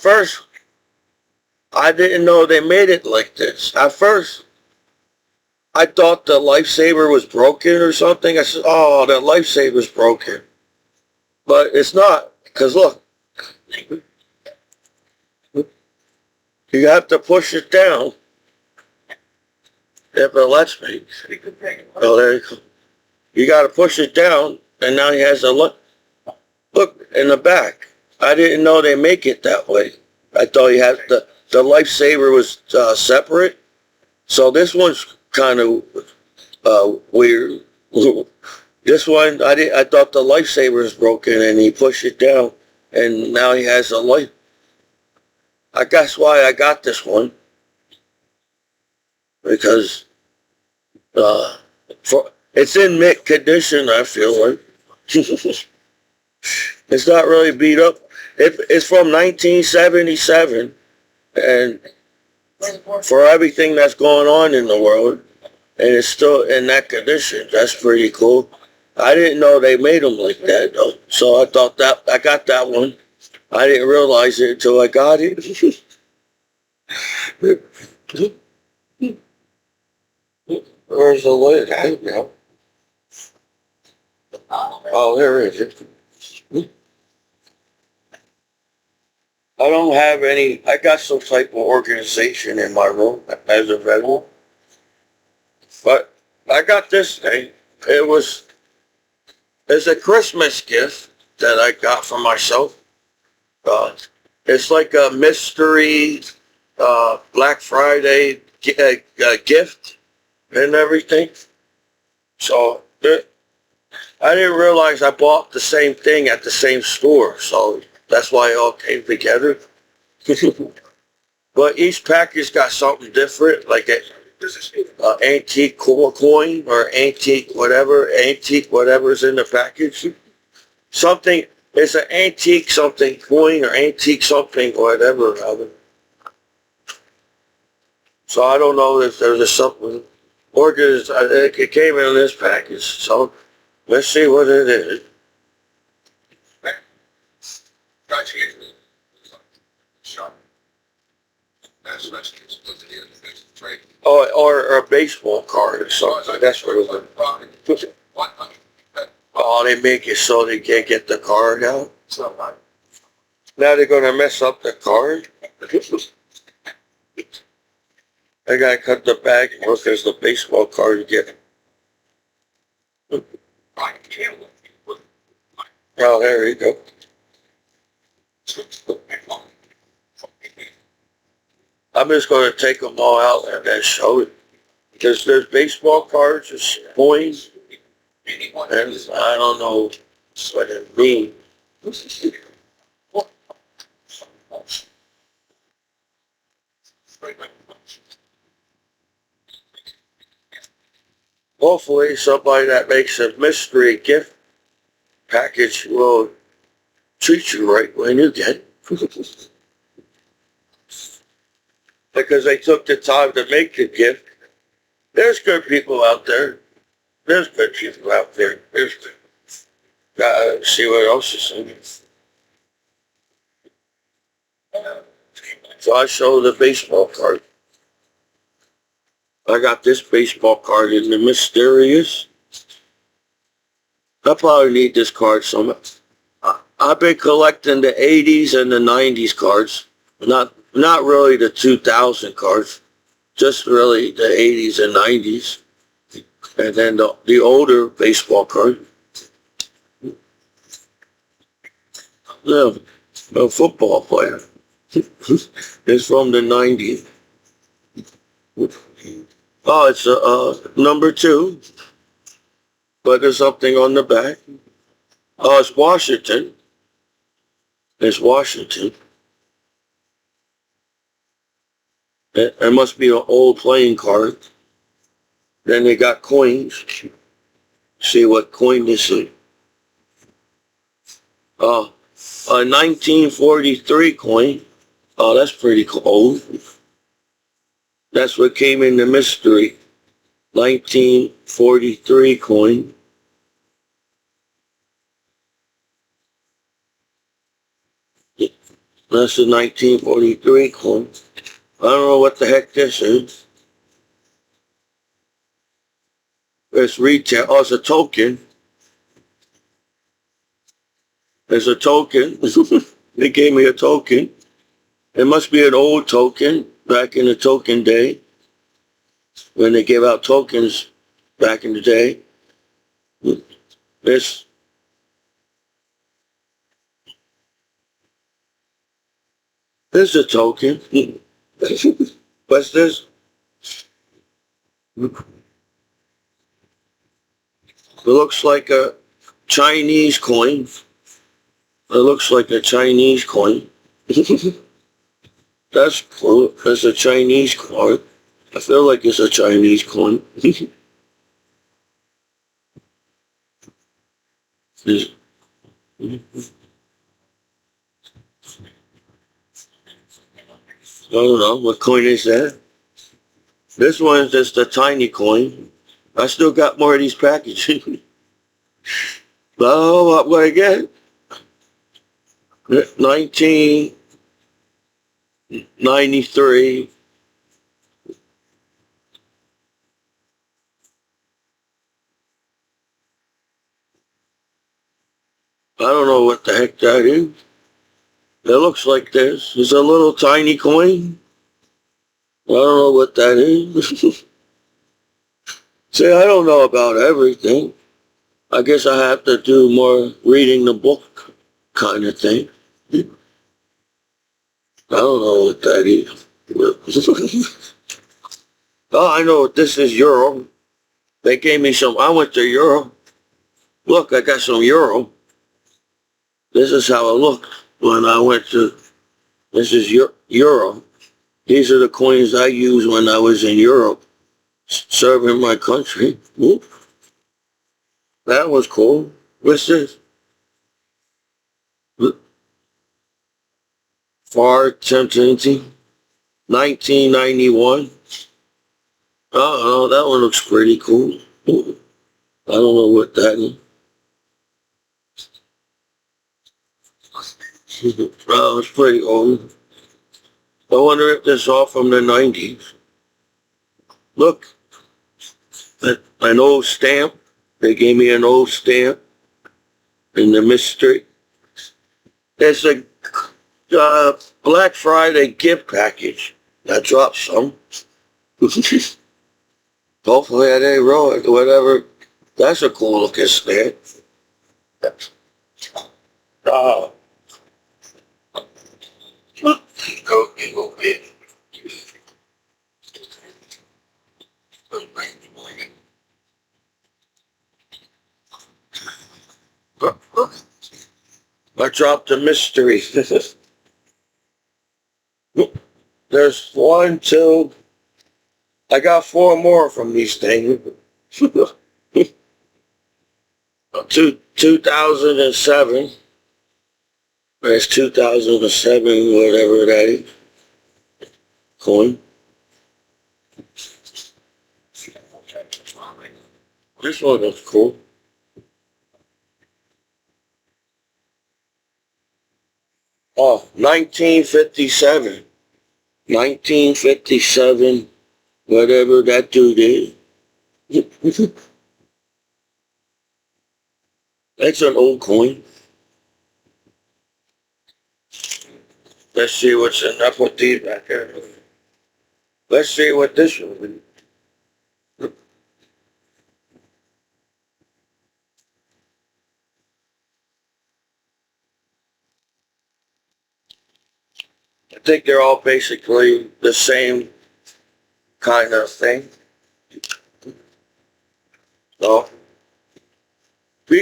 didn't know they made it like this. At first, I thought the lifesaver was broken or something. I said, oh, the lifesaver's broken. But it's not, because look. You have to push it down. If it lets me. Oh, there you go. You got to push it down, and now he has a look in the back. I didn't know they make it that way. I thought you had the lifesaver was separate. So this one's kind of weird. This one, I thought the lifesaver was broken, and he pushed it down, and now he has a life. I guess why I got this one, because it's in mint condition. I feel like it's not really beat up. It's from 1977, and for everything that's going on in the world, and it's still in that condition. That's pretty cool. I didn't know they made them like that though, so I thought that I got that one. I didn't realize it until I got it. Where's the lid? Oh, there it is. I don't have any. I got some type of organization in my room as a veteran. But I got this thing. It's a Christmas gift that I got for myself. It's like a mystery Black Friday gift and everything. So I didn't realize I bought the same thing at the same store. So that's why it all came together. But each package got something different, like an antique coin or antique whatever's in the package. Something. It's an antique something coin or antique something or whatever. So I don't know if there's something. Or it came in this package. So let's see what it is. Oh, or a baseball card or something. That's what it was. Oh, they make it so they can't get the card out. Now they're going to mess up the card. I got to cut the bag and look, there's the baseball card again. Oh, there you go. I'm just going to take them all out and then show it. Because there's baseball cards, there's coins, and I don't know what it means. Hopefully somebody that makes a mystery gift package will treat you right when you get it. Because they took the time to make the gift. There's good people out there. There's good people out there. There's good. Gotta see what else is in it. So I show the baseball card. I got this baseball card in the mysterious. I probably need this card so much. I've been collecting the 80s and the 90s cards. Not really the 2000 cards. Just really the 80s and 90s. And then the older baseball card. No, a football player. It's from the 90s. Oh, it's number 2. but there's something on the back. Oh, it's Washington. It's Washington. It must be an old playing card. Then they got coins. See what coin this is. Oh, a 1943 coin. Oh, that's pretty cool. That's what came in the mystery. 1943 coin. That's a 1943 coin. I don't know what the heck this is. It's retail. Oh, it's a token. It's a token. They gave me a token. It must be an old token back in the token day when they gave out tokens back in the day. This is a token. What's this? It looks like a Chinese coin. It looks like a Chinese coin. That's cool. That's a Chinese coin. I feel like it's a Chinese coin. I don't know. What coin is that? This one's just a tiny coin. I still got more of these packages. Oh, what I get? 1993. I don't know what the heck that is. It looks like this. It's a little tiny coin. I don't know what that is. See, I don't know about everything. I guess I have to do more reading the book kind of thing. I don't know what that is. Oh, I know what this is, Euro. They gave me some, I went to Euro. Look, I got some Euro. This is how it looked when I went to, this is Euro. These are the coins I used when I was in Europe, serving my country. Ooh, that was cool. What's this? Far Tempting, 1991. Oh, that one looks pretty cool. Ooh, I don't know what that is. Oh, it's pretty old. I wonder if this is all from the 90s. Look, an old stamp. They gave me an old stamp in the mystery. It's a Black Friday gift package. I dropped some. Hopefully I didn't ruin it. Whatever. That's a cool looking stamp. Uh, go bit. I dropped a mystery. There's one, two. I got four more from these things. 2007. There's 2007, whatever that is. Coin. This one looks cool. Oh, 1957. 1957, whatever that dude is. That's an old coin. Let's see what's in. I put these back there. Let's see what this one is. I think they're all basically the same kind of thing. So,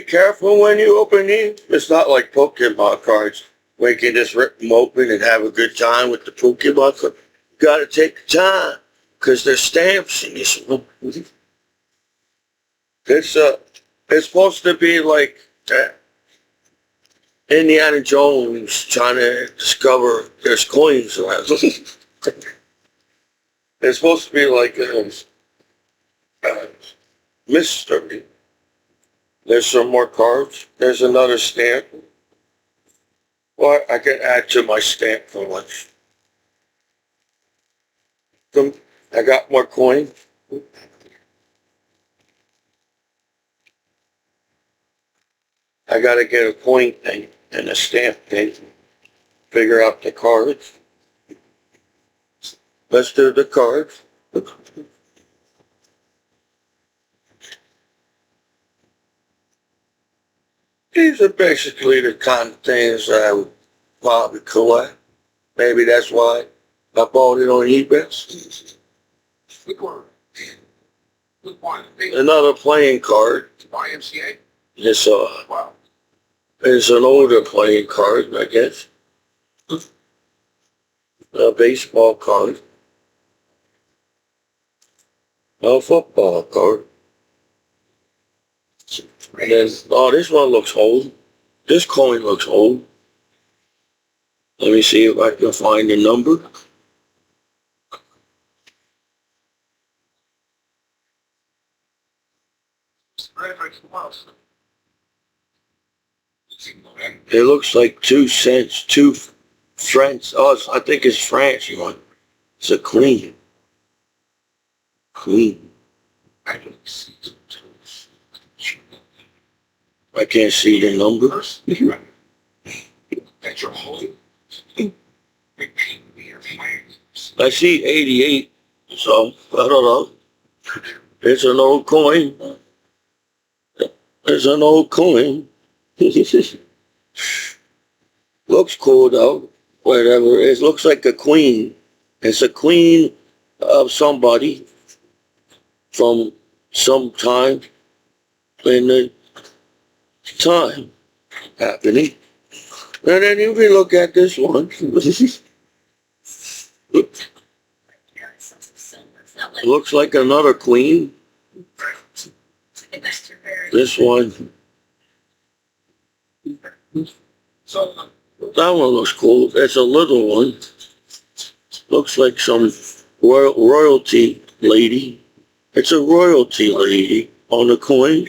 be careful when you open these. It's not like Pokemon cards where you can just rip them open and have a good time with the Pokemon card. You gotta take the time because there's stamps in this one. It's supposed to be like Indiana Jones trying to discover there's coins around. It's supposed to be like a mystery. There's some more cards. There's another stamp. Well, I can add to my stamp for lunch. I got more coin. I gotta get a coin thing and a stamp thing. Figure out the cards. Let's do the cards. These are basically the kind of things that I would probably collect. Maybe that's why I bought it on eBay. Another playing card. YMCA. It's an older playing card, I guess. A baseball card. A football card. And then, oh, this one looks old. This coin looks old. Let me see if I can find the number. It looks like 2 cents, 2 francs. Oh, I think it's France, you want. It's a queen. Queen. I can't see the numbers. I see 88, so I don't know. It's an old coin. It's an old coin. Looks cool though. Whatever. It looks like a queen. It's a queen of somebody from some time in the time happening. And then if you look at this one, looks like another queen. This one. That one looks cool. It's a little one. Looks like some royalty lady. It's a royalty lady on the coin.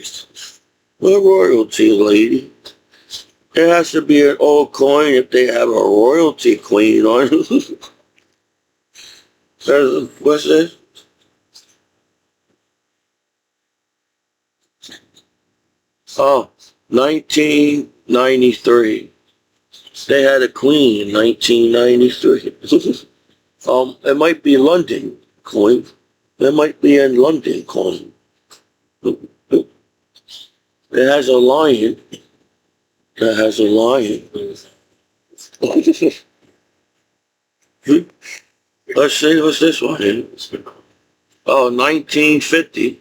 A royalty lady. It has to be an old coin if they have a royalty queen on it. What's this? Oh, 1993. They had a queen in 1993. It might be London coin. It might be in London coin. It has a lion. That has a lion. Let's see, what's this one in? Oh, 1950.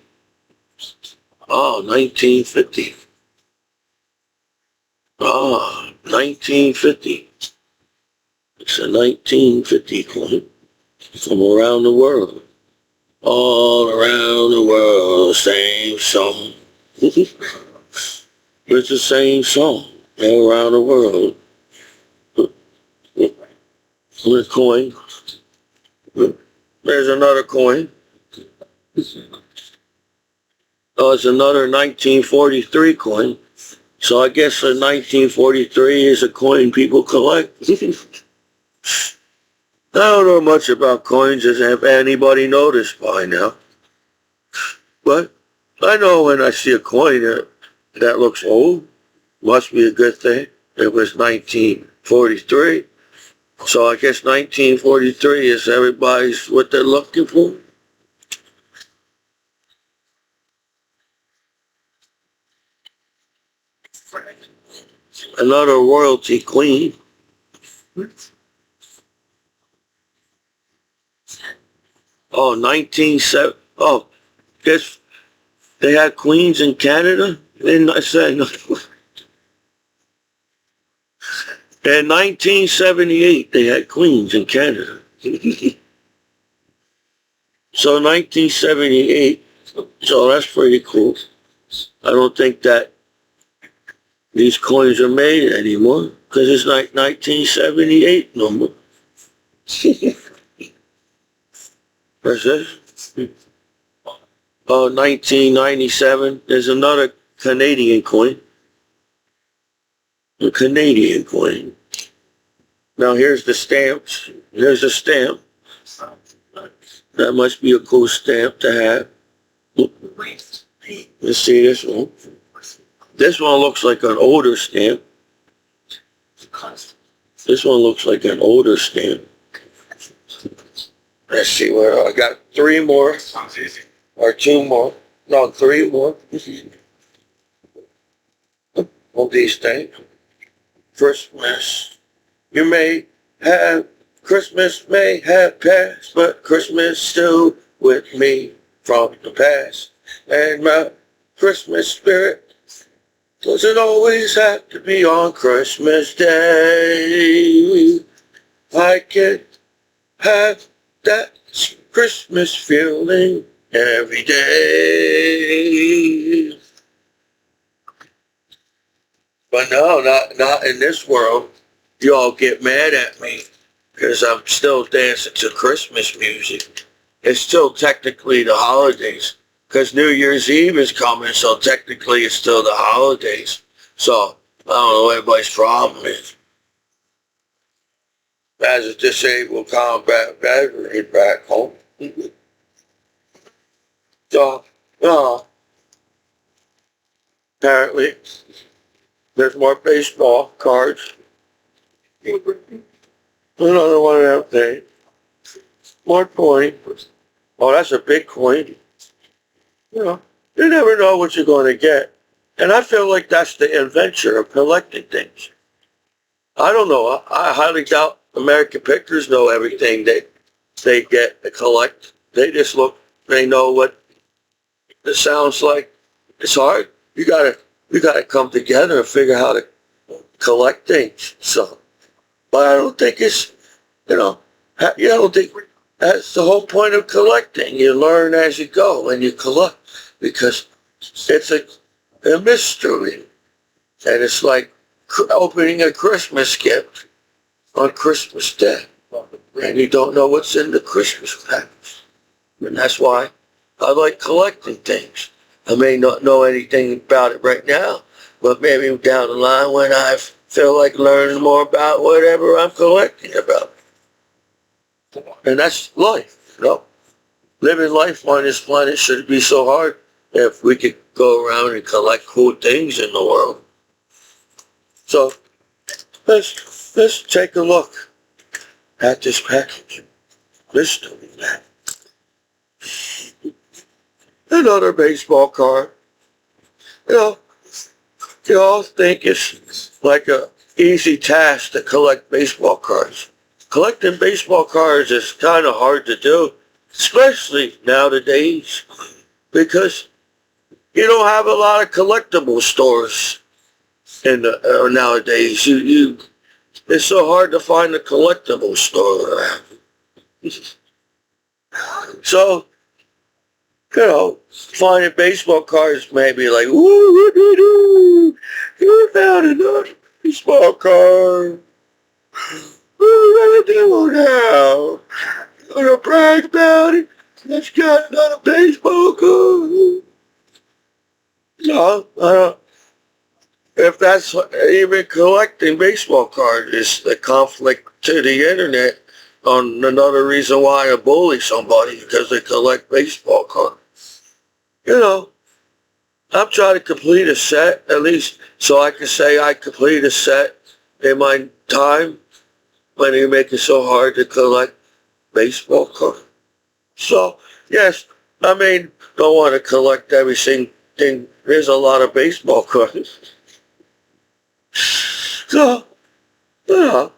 Oh, 1950. Ah, 1950. It's a 1950 coin from around the world. All around the world, same song. It's the same song all around the world. The coin. There's another coin. Oh, it's another 1943 coin. So I guess a 1943 is a coin people collect. I don't know much about coins, as if anybody noticed by now. But I know when I see a coin that looks old, must be a good thing. It was 1943. So I guess 1943 is everybody's what they're looking for. Another royalty queen. Oh, 1970. Oh, guess they had queens in Canada in, I said, in 1978, they had queens in Canada. So 1978, so that's pretty cool. I don't think that these coins are made anymore because it's like 1978 no more. What's this? Oh, 1997. There's another Canadian coin. A Canadian coin. Now here's the stamps. Here's a stamp. That must be a cool stamp to have. Let's see this one. This one looks like an older stamp. This one looks like an older stamp. Let's see where I got 3 more. Or 2 more. No, 3 more. All these things. Christmas. You may have, Christmas may have passed, but Christmas still with me from the past. And my Christmas spirit doesn't always have to be on Christmas Day. I can have that Christmas feeling every day. But no, not in this world. Y'all get mad at me because I'm still dancing to Christmas music. It's still technically the holidays because New Year's Eve is coming, so technically it's still the holidays. So I don't know what everybody's problem is. As a disabled combat veteran back home. So, apparently there's more baseball cards. Another one of them things. More coin. Oh, that's a big coin. You know, you never know what you're going to get. And I feel like that's the adventure of collecting things. I don't know. I highly doubt American Pictures know everything they get to collect. They just look, they know what it sounds like. It's hard. You gotta come together and figure out how to collect things. So, but I don't think it's, you don't think that's the whole point of collecting. You learn as you go and you collect because it's a mystery. And it's like opening a Christmas gift on Christmas Day. And you don't know what's in the Christmas package. And that's why I like collecting things. I may not know anything about it right now, but maybe down the line when I feel like learning more about whatever I'm collecting about. And that's life, you know. Living life on this planet shouldn't be so hard if we could go around and collect cool things in the world. So let's take a look at this package. Mystery man. Another baseball card. You all think it's like a easy task to collect baseball cards. Collecting baseball cards is kind of hard to do, especially nowadays, because you don't have a lot of collectible stores nowadays. It's so hard to find a collectible store around. So, finding baseball cards may be like, ooh, you found another baseball card. What are we going to do now? You going to brag about it? Let's get another baseball card. No, if that's even collecting baseball cards is the conflict to the internet on another reason why I bully somebody because they collect baseball cards. I'm trying to complete a set, at least so I can say I complete a set in my time when you make it so hard to collect baseball cards. So, yes, don't want to collect everything. There's a lot of baseball cards. So, and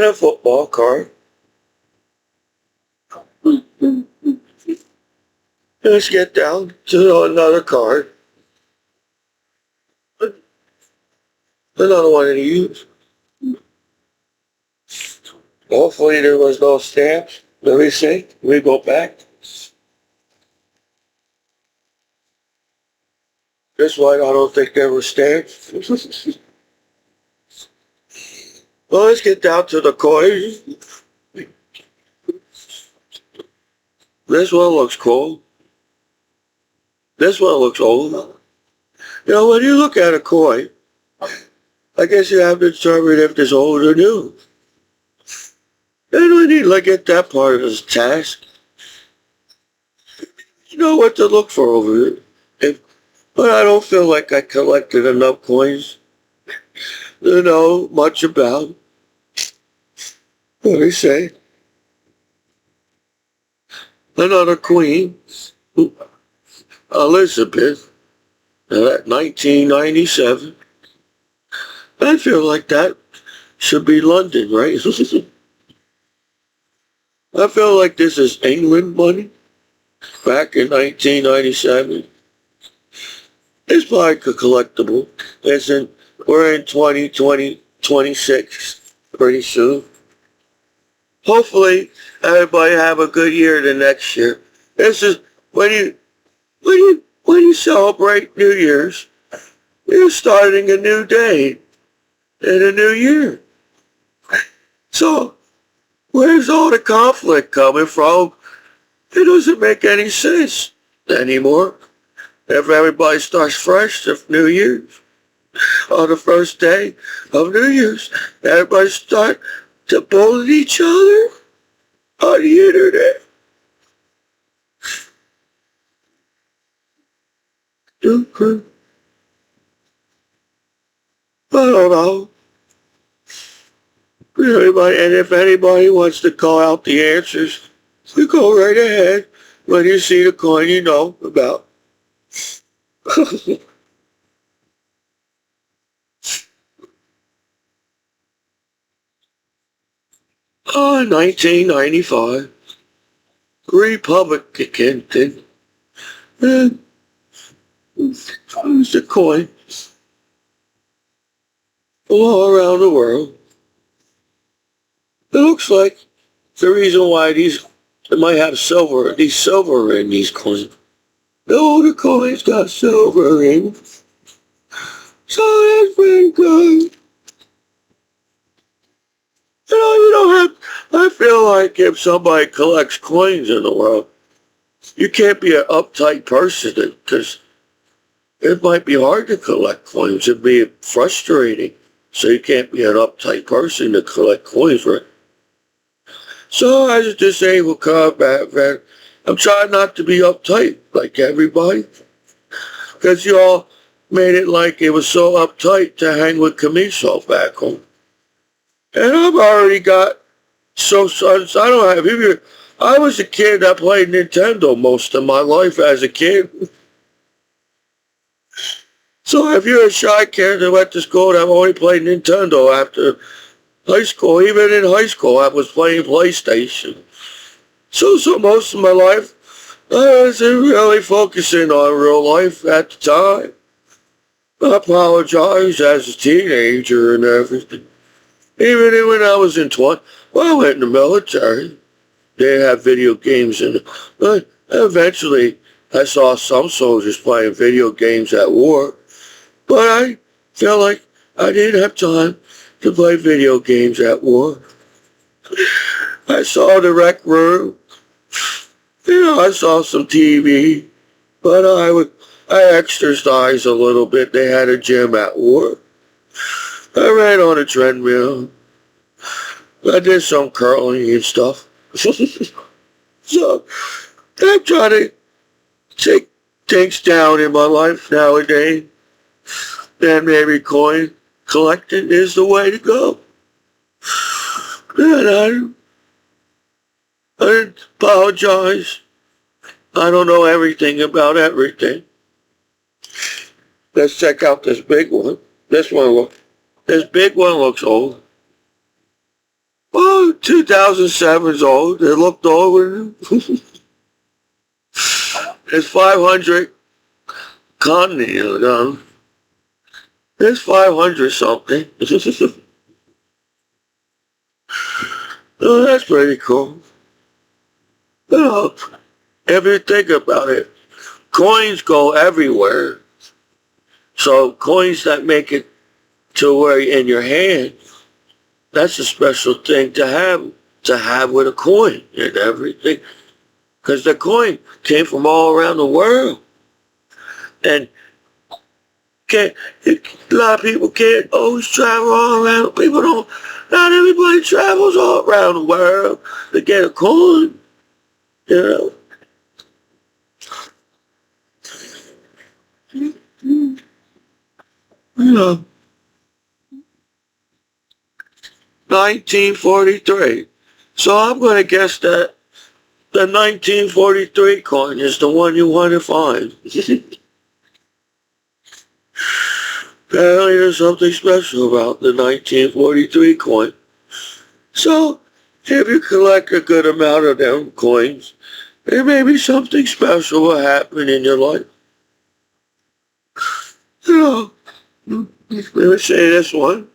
a football card. Let's get down to another card. Another one to use. Hopefully there was no stamps. Let me see. We go back. This one, I don't think there were stamps. Well, let's get down to the coins. This one looks cool. This one looks old. You know, when you look at a coin, I guess you have to determine if it's old or new. And when you look at that part of the task, you know what to look for over it. But I don't feel like I collected enough coins to know much about. Let me say. Another queen, Elizabeth, 1997. I feel like that should be London, right? I feel like this is England money back in 1997. It's like a collectible. We're in 2026 pretty soon. Hopefully, everybody have a good year the next year. This is when you celebrate New Year's, you're starting a new day in a new year. So, where's all the conflict coming from? It doesn't make any sense anymore. If everybody starts fresh of New Year's, on the first day of New Year's, everybody start to bully each other on the internet. I don't know. And if anybody wants to call out the answers, you go right ahead. When you see the coin you know about. 1995. Republican thing. And it's a coin all around the world. It looks like the reason why they might have these silver in these coins. All the coins got silver in. So that's pretty good. You don't have, I feel like if somebody collects coins in the world, you can't be an uptight person because it might be hard to collect coins. It'd be frustrating. So you can't be an uptight person to collect coins, right? So as a disabled combat vet, I'm trying not to be uptight like everybody. Because you all made it like it was so uptight to hang with Commiso back home. And I've already got I don't have even. I was a kid that played Nintendo most of my life as a kid. So if you're a shy kid that went to school that only played Nintendo after high school, even in high school I was playing PlayStation. So most of my life I wasn't really focusing on real life at the time. I apologize as a teenager and everything. Even when I was in I went in the military. They had video games in it. But eventually, I saw some soldiers playing video games at war. But I felt like I didn't have time to play video games at war. I saw the rec room. I saw some TV. But I exercised a little bit. They had a gym at war. I ran on a treadmill. I did some curling and stuff. So, I'm trying to take things down in my life nowadays. And maybe coin collecting is the way to go. And I apologize. I don't know everything about everything. Let's check out this big one. This big one looks old. Well, 2007's old. It looked old. It's 500 continent. It's 500 something. Oh, that's pretty cool. You know, if you think about it, coins go everywhere. So coins that make it to where in your hand, that's a special thing to have with a coin and everything. Because the coin came from all around the world. And can't, a lot of people can't always travel all around. People don't, not everybody travels all around the world to get a coin, you know. You know, 1943. So I'm going to guess that the 1943 coin is the one you want to find. Apparently there's something special about the 1943 coin. So if you collect a good amount of them coins, there may be something special will happen in your life. You know, let me say this one.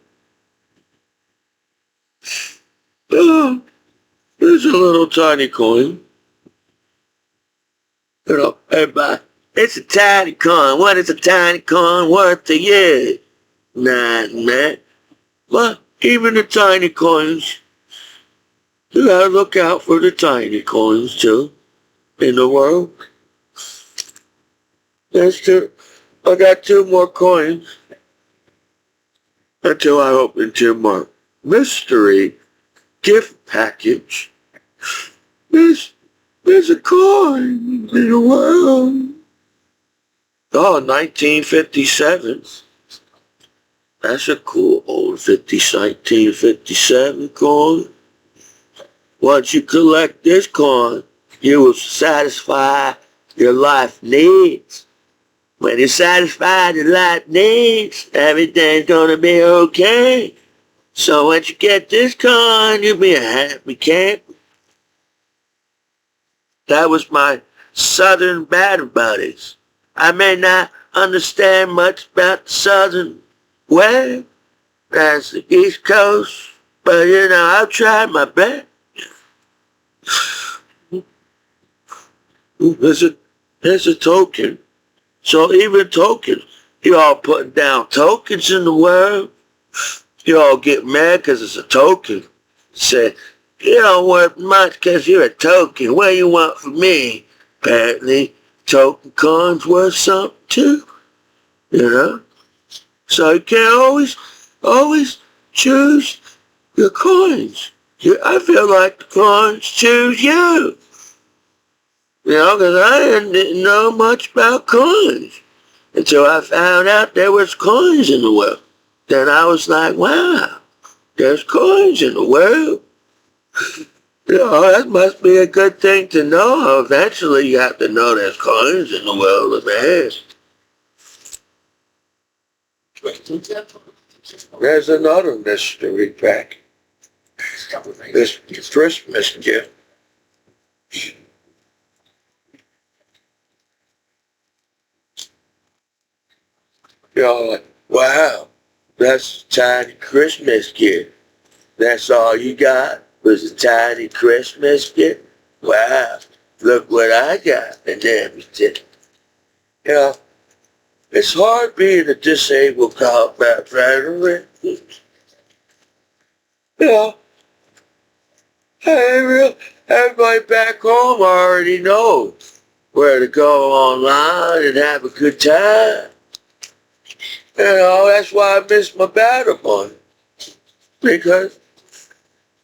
There's a little tiny coin. You know, everybody, it's a tiny coin. What is a tiny coin worth to you? Nothing, man. But even the tiny coins, you gotta look out for the tiny coins too in the world. I got two more coins until I open two more. Mystery gift package. There's a coin in the world. Oh, 1957. That's a cool old 1957 coin. Once you collect this coin, you will satisfy your life needs. When you satisfy your life needs, everything's gonna be okay. So once you get this coin, you'll be a happy camper. That was my southern battle buddies. I may not understand much about the southern way, that's the East Coast, but you know, I'll try my best. There's a token. So even tokens, you all putting down tokens in the world. You all get mad because it's a token. Say, you don't worth much because you're a token. What do you want from me? Apparently, token coins worth something too. You know? So you can't always choose your coins. I feel like the coins choose you. You know, because I didn't know much about coins until I found out there was coins in the world. Then I was like, wow, there's coins in the world. You know, that must be a good thing to know. Eventually you have to know there's coins in the world, man. There's another mystery pack. This Christmas gift. You're like, wow, that's a tiny Christmas gift. That's all you got was a tiny Christmas gift? Wow, look what I got and everything. You know, it's hard being a disabled combat veteran. You know, everybody back home already knows where to go online and have a good time. You know, that's why I missed my battle point. Because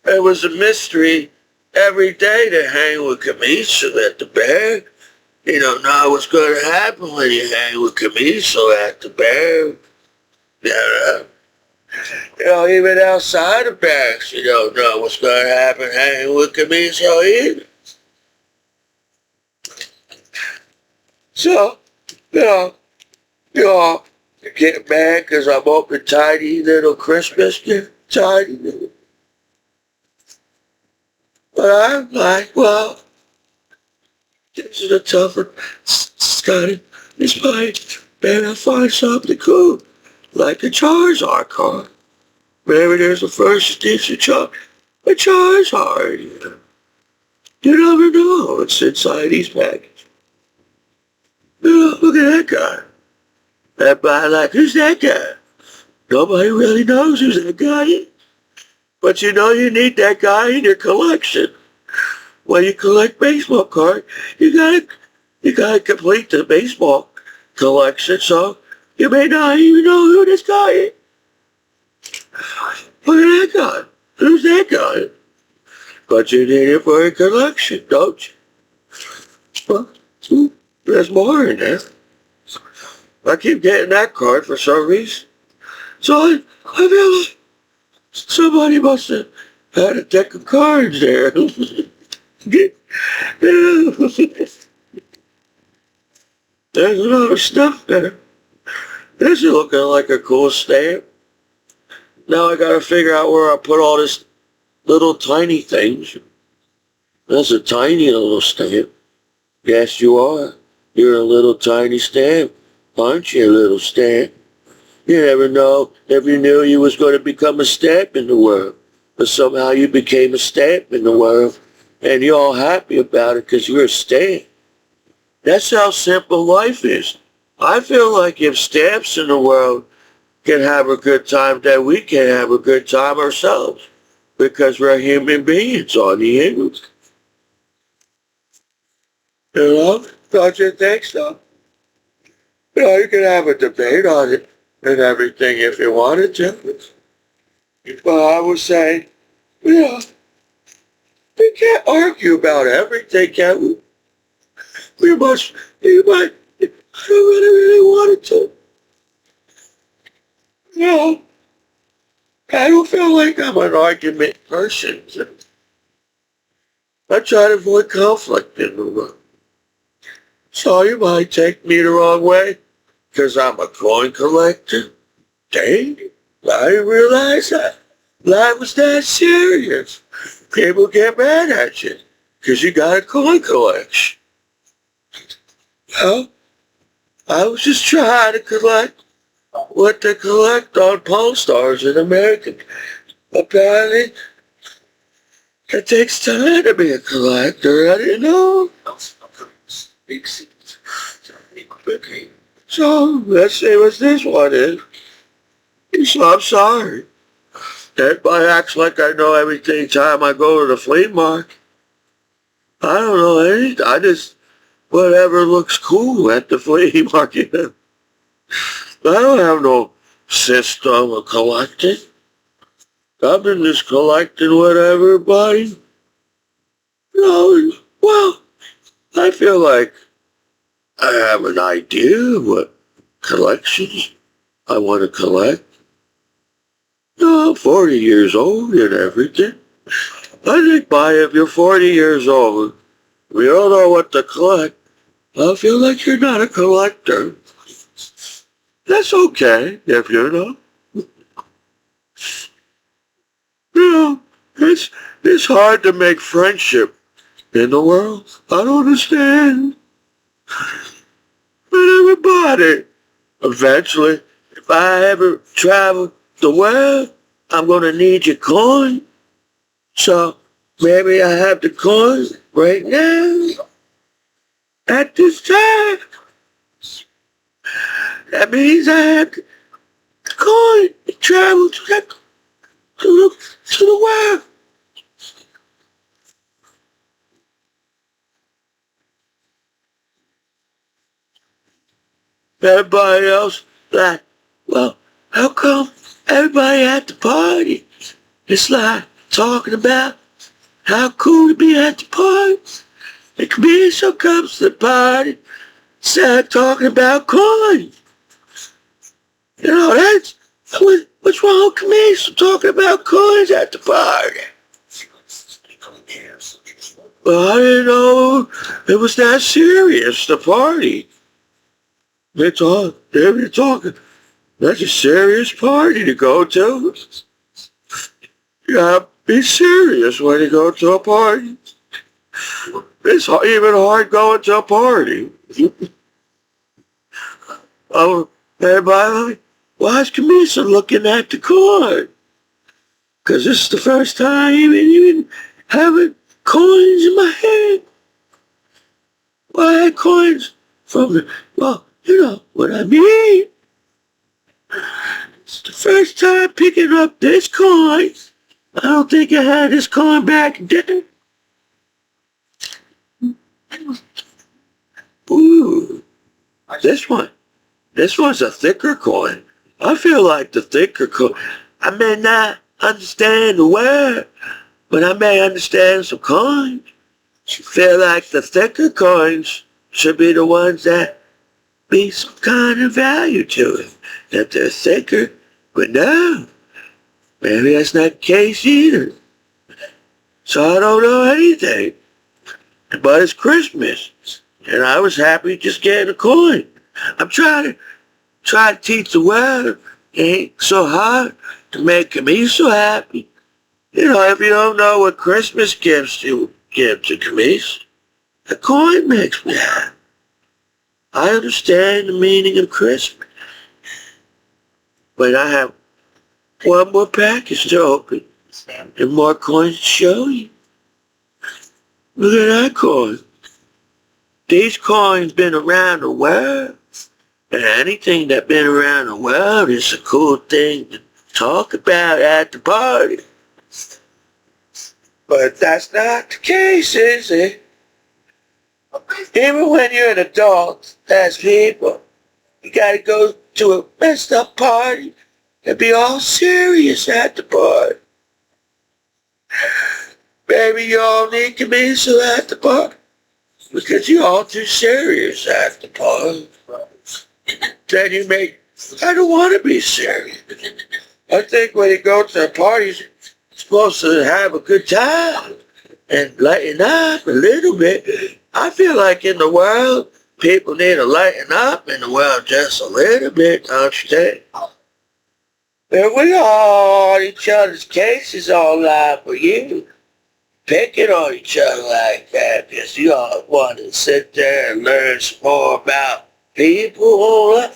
it was a mystery every day to hang with Commiso at the bear. You don't know what's going to happen when you hang with Commiso at the bear. You know, even outside the barracks, you don't know what's going to happen hanging with Commiso either. So, you know, you get mad because I'm opening tiny little Christmas gift, tiny little. But I'm like, well, this is a tougher, Scotty. This might, man, I find something cool. like a Charizard card. Maybe there's a first edition a Charizard. You never know what's inside these packages. Look at that guy. Everybody like, who's that guy? Nobody really knows who's that guy is. But you know you need that guy in your collection. When you collect baseball cards, you gotta complete the baseball collection, so you may not even know who this guy is. Look at that guy. Who's that guy? But you need it for a collection, don't you? Well, there's more in there. I keep getting that card for some reason. So I feel like somebody must have had a deck of cards there. There's a lot of stuff there. This is looking like a cool stamp. Now I gotta figure out where I put all this little tiny things. That's a tiny little stamp. Yes, you are. You're a little tiny stamp. Aren't you, a little stamp? You never know if you knew you was going to become a stamp in the world. But somehow you became a stamp in the world. And you're all happy about it because you're a stamp. That's how simple life is. I feel like if stamps in the world can have a good time, then we can have a good time ourselves. Because we're human beings on the end. You know? Don't you think so? You know, you can have a debate on it and everything if you wanted to. But I would say, you know, we can't argue about everything, can we? We must, I don't really wanted to. You know, I don't feel like I'm an argument person. I try to avoid conflict in the world. So you might take me the wrong way, because I'm a coin collector. Dang, I didn't realize that. Life was that serious. People get mad at you, because you got a coin collection. Well, I was just trying to collect what they collect on Pawn Stars in America. Apparently, it takes time to be a collector. I didn't know. So, let's see what this one is. So, I'm sorry. Everybody acts like I know everything time I go to the flea market. I don't know anything. I just, whatever looks cool at the flea market. I don't have no system of collecting. I've been just collecting whatever, buddy. You know, well, I feel like I have an idea of what collections I want to collect. No, I'm 40 years old and everything. I think if you're 40 years old, we don't know what to collect. I feel like you're not a collector. That's okay if you're not. You know, it's hard to make friendship in the world. I don't understand. But everybody, eventually, if I ever travel the world, I'm going to need your coin. So maybe I have the coin right now. At this time. That means I have the coin to travel to the world. Everybody else, like, well, how come everybody at the party? It's like talking about how cool to be at the party. The Commiso comes to the party, start talking about coins. You know, what's wrong with Commiso talking about coins at the party? Well, I didn't know it was that serious, the party. They're talking. That's a serious party to go to. You gotta be serious when you go to a party. It's even hard going to a party. Oh, everybody, why is Commiso looking at the coin? Because this is the first time even having coins in my hand. Well, I had coins from well, you know what I mean. It's the first time picking up this coin. I don't think I had this coin back then. Ooh, this one. This one's a thicker coin. I feel like the thicker coin. I may not understand the word, but I may understand some coins. I feel like the thicker coins should be the ones that be some kind of value to it. That they're thicker, but no. Maybe that's not the case either. So I don't know anything. But it's Christmas. And I was happy just getting a coin. I'm trying to teach the world. It ain't so hard to make Commiso happy. You know, if you don't know what Christmas gifts you give to Commiso, a coin makes me happy. I understand the meaning of Christmas. But I have one more package to open and more coins to show you. Look at that coin. These coins been around the world. And anything that been around the world is a cool thing to talk about at the party. But that's not the case, is it? Even when you're an adult, as people, you gotta go to a messed up party and be all serious at the party. Maybe you all need Commiso at the party because you're all too serious at the party. Then you I don't want to be serious. I think when you go to a party, you're supposed to have a good time and lighten up a little bit. I feel like in the world, people need to lighten up in the world just a little bit, don't you think? And we all on each other's cases all live for you. Picking on each other like that because you all want to sit there and learn some more about people.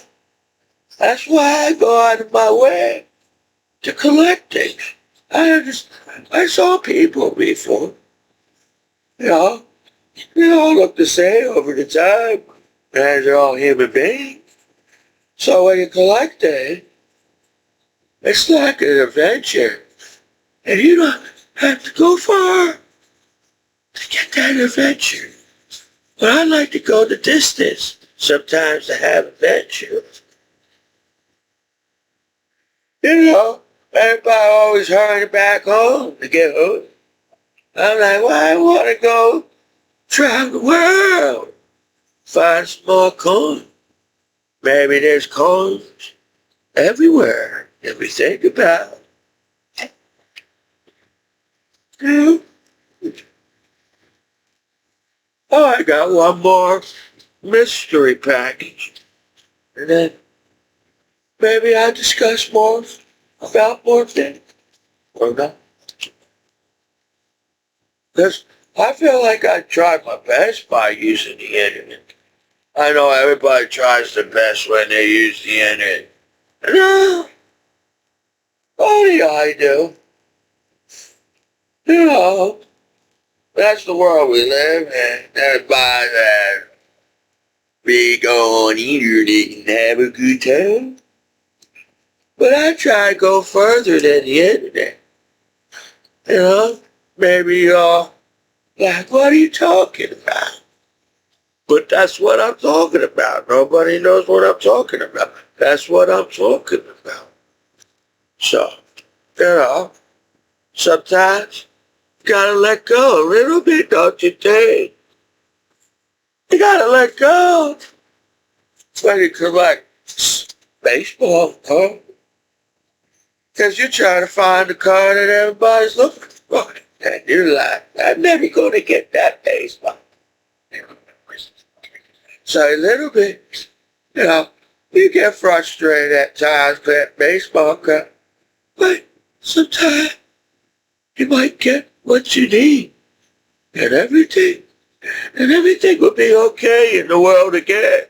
That's why I go out of my way to collect things. I saw people before. You know, they all look the same over the time, and they're all human beings. So when you collect things, it's like an adventure. And you don't have to go far to get that adventure. But I like to go the distance sometimes to have adventures. You know, everybody always hurrying back home to get home. I'm like, well, I want to go travel the world, find some more coins. Maybe there's coins everywhere if we think about it. You know? Oh, I got one more mystery package. And then maybe I'll discuss more about more things. Or not. Because I feel like I tried my best by using the internet. I know everybody tries their best when they use the internet. No, only I do. You know, that's the world we live in. Everybody that we go on the internet and have a good time. But I try to go further than the internet. You know, maybe y'all like, what are you talking about? But that's what I'm talking about. Nobody knows what I'm talking about. That's what I'm talking about. So, you know, sometimes you gotta let go a little bit, don't you think? You gotta let go when you collect baseball cards. Because you're trying to find the card that everybody's looking for. And you're like, I'm never going to get that baseball. So a little bit, you know, you get frustrated at times playing baseball card. But sometimes you might get what you need. And everything will be okay in the world again.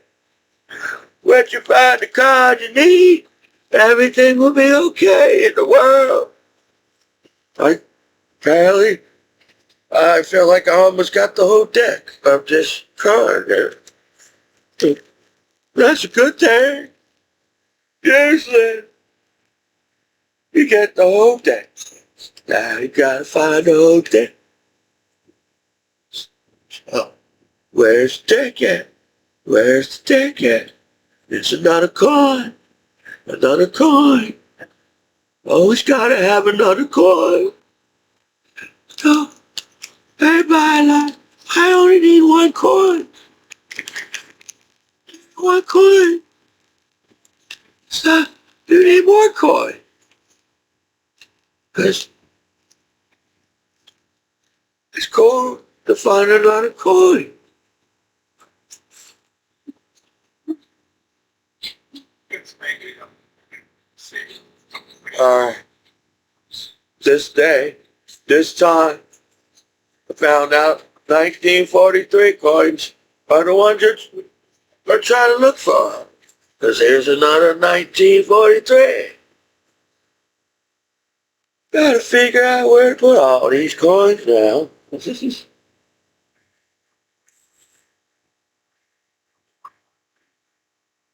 Once you find the card you need, everything will be okay in the world. Like, apparently, I feel like I almost got the whole deck of this card there. That's a good thing. Usually, you get the whole deck. Now you gotta find the whole deck. Oh, where's the deck at? Where's the deck at? It's another coin. Another coin. Always gotta have another coin. So, everybody like, I only need one coin. One coin. So, you need more coin. Because it's cool to find another coin. Alright. This day, this time, I found out 1943 coins are the ones that are trying to look for. Because here's another 1943. Gotta figure out where to put all these coins now.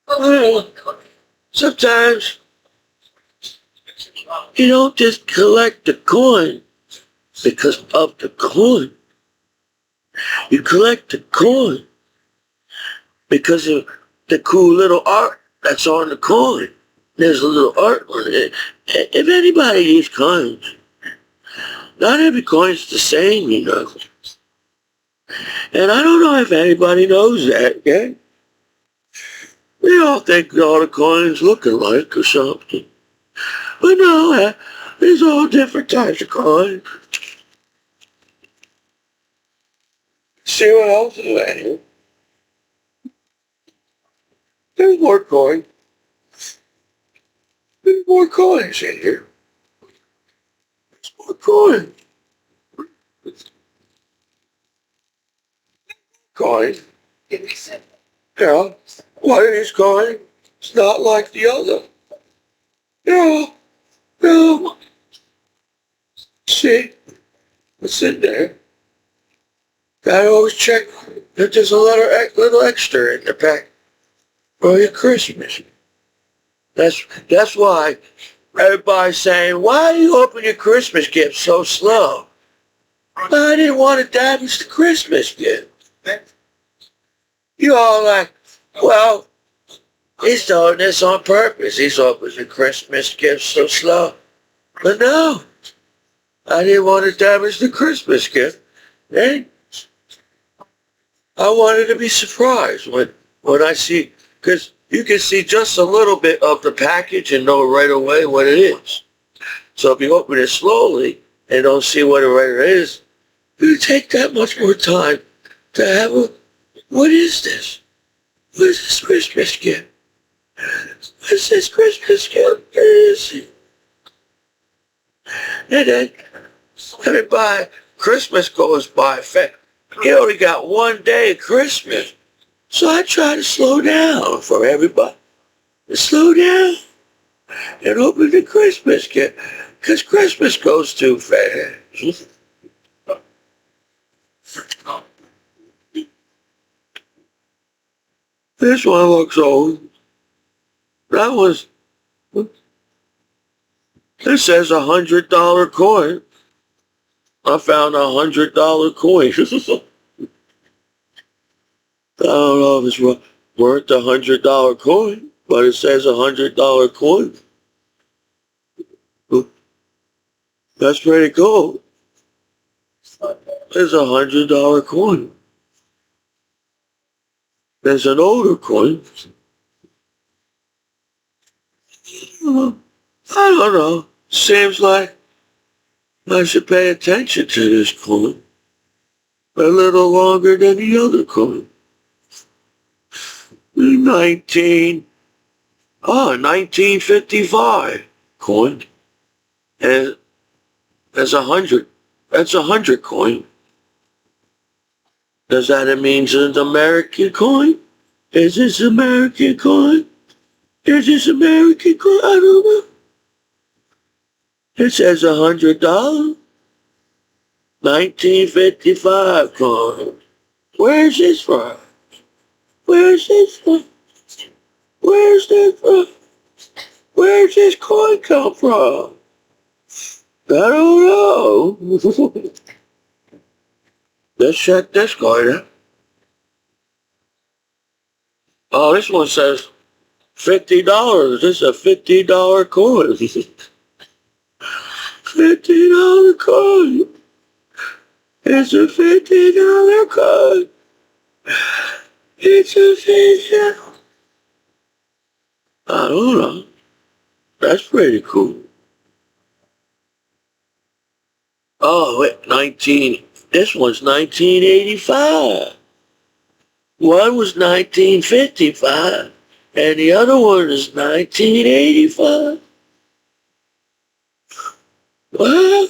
Well, sometimes you don't just collect the coin because of the coin. You collect the coin because of the cool little art that's on the coin. There's a little art on it. If anybody needs coins, not every coin's the same, you know. And I don't know if anybody knows that, yeah? We all think all the coins look alike or something. But no, there's all different types of coins. See what else is in here? There's more coins. There's more coins in here. There's more coins. Coins. Yeah. One of these coins is not like the other. Yeah. No. See? What's in there? Gotta always check that there's a little extra in the pack for your Christmas. That's why everybody's saying, why do you open your Christmas gift so slow? I didn't want to damage the Christmas gift. You all like, well, he's doing this on purpose. He's opening the Christmas gift so slow. But no, I didn't want to damage the Christmas gift. And I wanted to be surprised when I see, because you can see just a little bit of the package and know right away what it is. So if you open it slowly and don't see what it right is, you take that much more time to have what is this? What is this Christmas gift? What's this Christmas gift? Where is it? And then everybody, Christmas goes by fast. You only got one day of Christmas. So I try to slow down for everybody. To slow down and open the Christmas gift. Because Christmas goes too fast. This one looks old. That was, it says $100 coin. I found $100 coin. I don't know if it's worth the $100 coin, but it says $100 coin. That's pretty cool. There's $100 coin. There's an older coin. I don't know. Seems like I should pay attention to this coin a little longer than the other coin. 1955 coin. And that's 100. That's 100 coin. Does that mean it's an American coin? Is this American coin? Is this American coin? I don't know. It says $100. 1955 coin. Where is this from? Where is this from? Where is this from? Where's this coin come from? I don't know. Let's check this coin out. Oh, this one says $50. This is a $50 coin. $50 coin. It's a $50 coin. It's a $50. I don't know. That's pretty cool. Oh, wait, this one's 1985. One was 1955, and the other one is 1985. Well,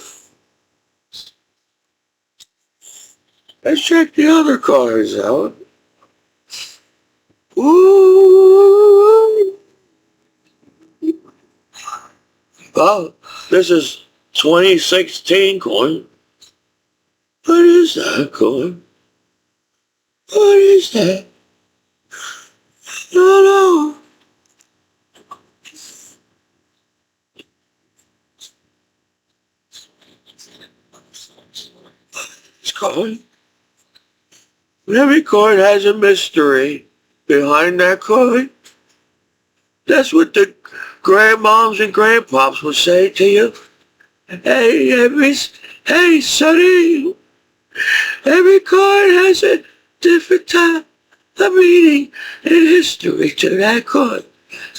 let's check the other cars out. Ooh. Oh, this is 2016 coin. What is that coin? What is that? No. It's coin. Every coin has a mystery behind that coin. That's what the grandmoms and grandpops would say to you. Hey, sonny, every coin has a different type of meaning and history to that coin.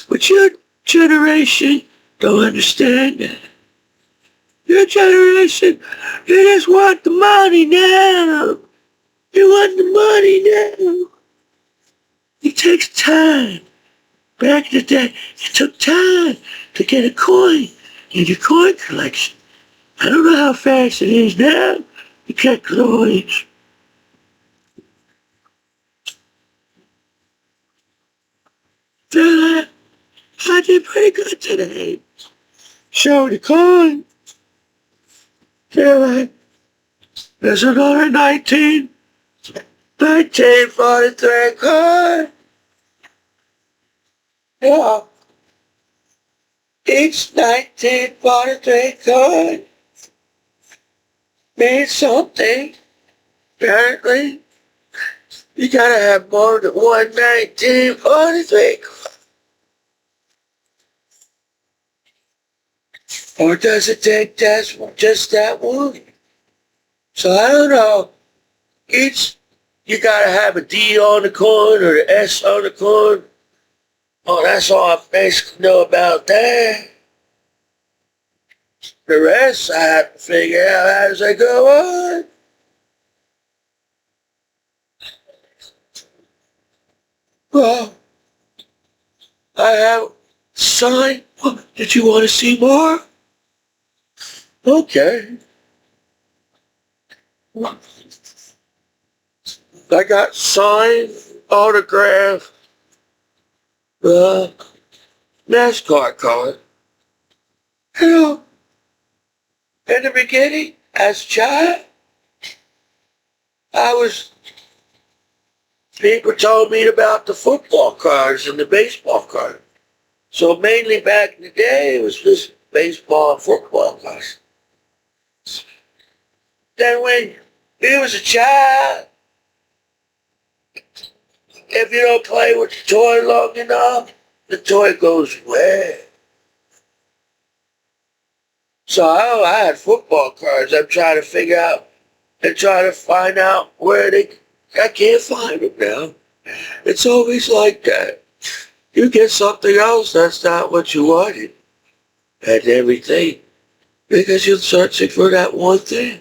But your generation don't understand that. Your generation, you just want the money now. You want the money now. It takes time. Back in the day, it took time to get a coin in your coin collection. I don't know how fast it is now to get coins. Feel like I did pretty good today. Show the coin. Feel like there's another 1943 coin. Yeah. Each 1943 coin means something. Apparently, you gotta have more than one 1943 coin. Or does it take just that one? So I don't know. You gotta have a D on the coin or the S on the coin. Oh, that's all I basically know about that. The rest I have to figure out as I go on. Well, I have signed. Did you want to see more? Okay. I got signed autograph NASCAR card. You know, in the beginning, as a child, people told me about the football cards and the baseball cards. So mainly back in the day, it was just baseball and football cards. Then when you was a child, if you don't play with the toy long enough, the toy goes away. So I had football cards. I'm trying to figure out and try to find out I can't find them now. It's always like that. You get something else that's not what you wanted and everything because you're searching for that one thing.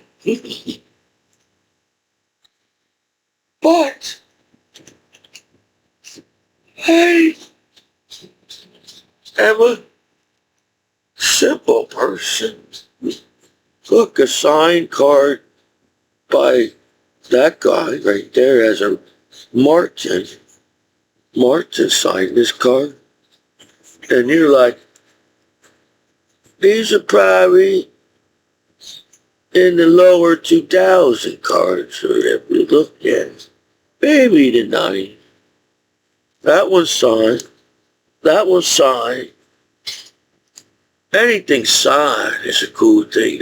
But I am a simple person. Look, a signed card by that guy right there as a Martin. Martin signed this card. And you're like, these are probably in the lower 2000 cards or whatever you look at. Maybe the 90. That one's signed. That one's signed. Anything signed is a cool thing.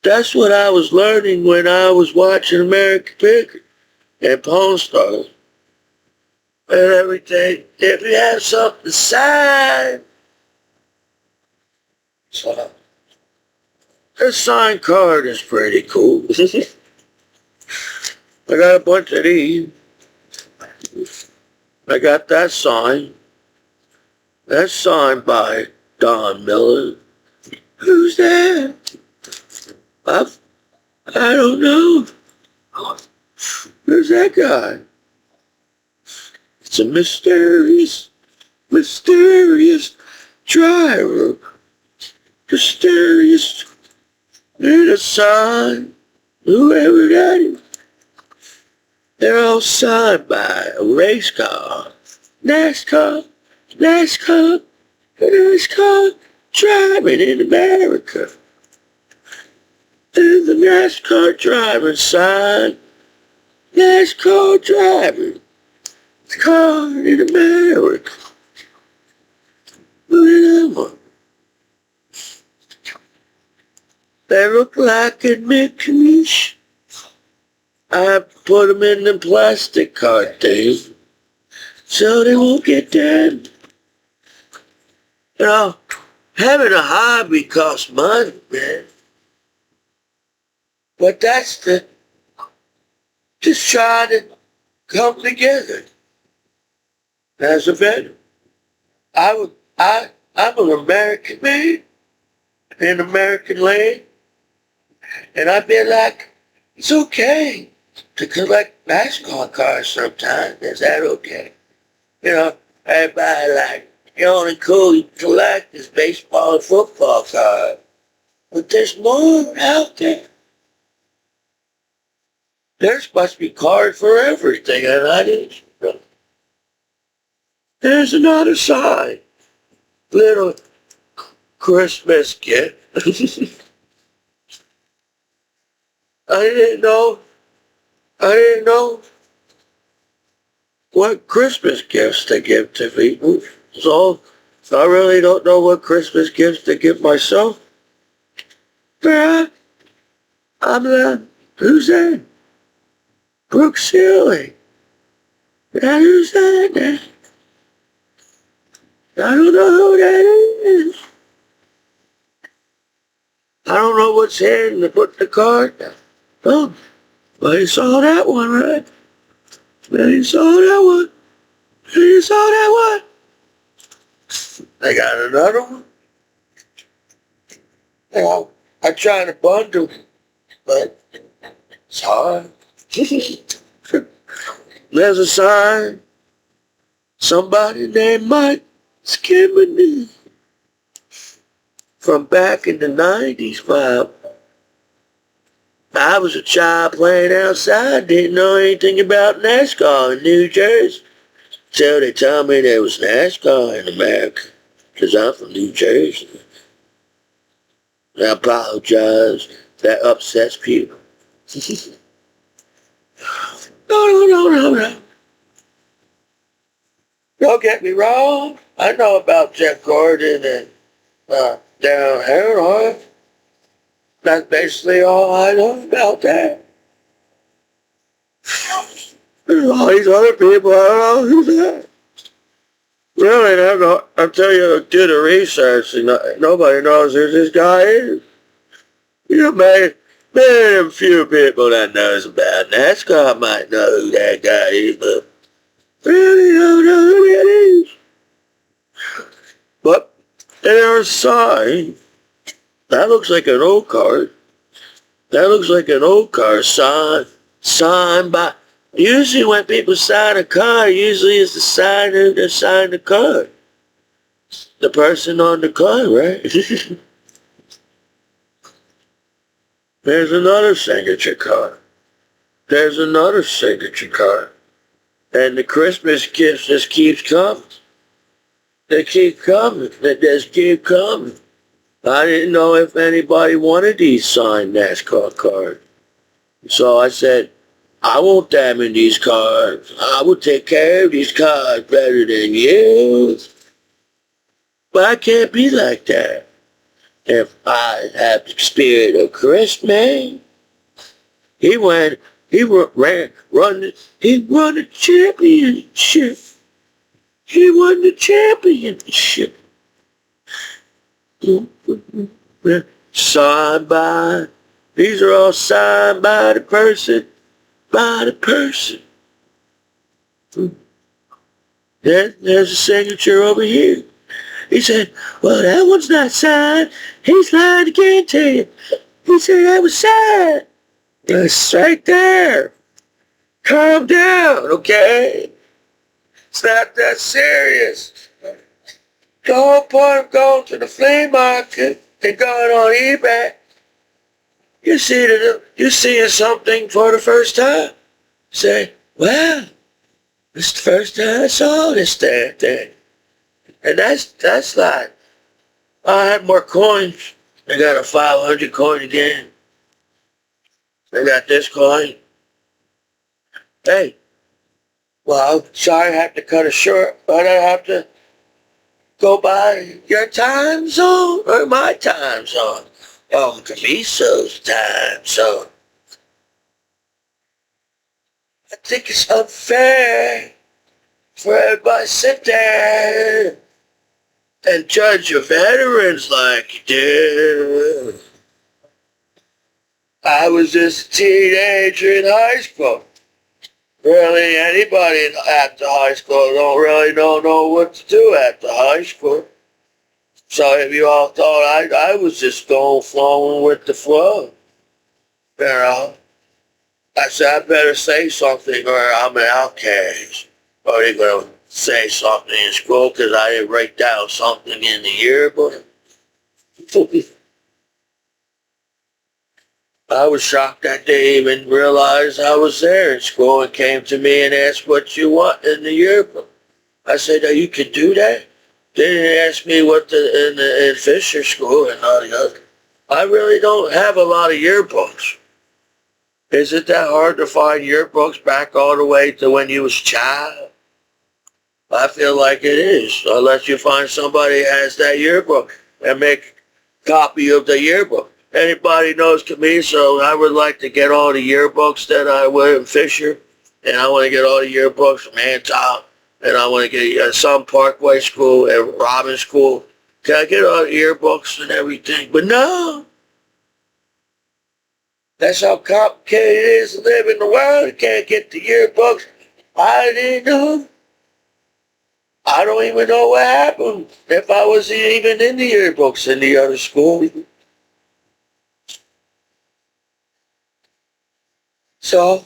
That's what I was learning when I was watching American Picker and Pawn Stars and everything. If you have something signed, so a signed card is pretty cool. I got a bunch of these. I got that signed. That's signed by Don Miller. Who's that? I don't know. Who's that guy? It's a mysterious driver. Mysterious. And a sign. Whoever that is. They're all signed by a race car. NASCAR driving in America. And the NASCAR driver sign. NASCAR driver. Car in America. Look at that one. They look like a Commiso. I put them in the plastic card thing so they won't get damaged. You know, having a hobby costs money, man. But that's just trying to come together as a veteran. I'm an American man in American land, and I feel like it's okay to collect basketball cards sometimes. Is that okay? You know, everybody like, the only cool you collect is baseball and football cards. But there's more out there. There's supposed to be cards for everything, and I didn't know. There's another side. Little Christmas gift. I didn't know what Christmas gifts to give to people. So I really don't know what Christmas gifts to give myself. But who's that? Brooke Sealy. Yeah, who's that? I don't know who that is. I don't know what's in to put the card down. Oh, but you saw that one, right? Man, you saw that one. You saw that one. I got another one. You know, I try to bundle, but it's hard. There's a sign. Somebody named Mike Skimmony. From back in the 90s, Bob. I was a child playing outside, didn't know anything about NASCAR in New Jersey. So they told me there was NASCAR in America, because I'm from New Jersey. I apologize. That upsets people. No. Don't get me wrong. I know about Jeff Gordon and Darryl Earnhardt. That's basically all I know about that. There's all these other people, I don't know who's that. Really, until you do the research, and nobody knows who this guy is. You may a few people that knows about NASCAR might know who that guy is, but really don't know who it is. But there's a sign. That looks like an old card. That looks like an old car signed by. Usually when people sign a car, usually it's the signer that signed the card. The person on the card, right? There's another signature card. There's another signature card. And the Christmas gift just keeps coming. They keep coming. They just keep coming. I didn't know if anybody wanted these signed NASCAR cards. So I said, I won't damage these cards. I will take care of these cards better than you. But I can't be like that. If I have the spirit of Christmas, he went, he ran, he won the championship. He won the championship. Signed by, these are all signed by the person, by the person. There's a signature over here. He said, well, that one's not signed. He's lying again to you. He said that was signed. It's right there. Calm down, okay? It's not that serious. The whole point of going to the flea market and going on eBay, you're seeing something for the first time. Say, wow, this is the first time I saw this damn thing. And that's like, I had more coins. I got a 500 coin again. I got this coin. Hey, well, I'm sorry I have to cut it short, but I have to go by your time zone or my time zone. Oh, Commiso's time zone. I think it's unfair for everybody to sit there and judge your veterans like you do. I was just a teenager in high school. Really, anybody after high school don't really know what to do after high school. So if you all thought I was just flowing with the flow, you know, I said I better say something or I'm an outcast. Or they're going to say something in school because I didn't write down something in the yearbook. I was shocked that they even realized I was there in school and came to me and asked what you want in the yearbook. I said, oh, you can do that? They didn't ask me what in Fisher School and all the other. I really don't have a lot of yearbooks. Is it that hard to find yearbooks back all the way to when you was a child? I feel like it is, unless you find somebody who has that yearbook and make a copy of the yearbook. Anybody knows Commiso, I would like to get all the yearbooks that I were in Fisher, and I want to get all the yearbooks from Anton, and I want to get some Parkway School and Robin School. Can I get all the yearbooks and everything? But no. That's how complicated it is to live in the world. You can't get the yearbooks. I didn't know. I don't even know what happened if I was even in the yearbooks in the other school. So,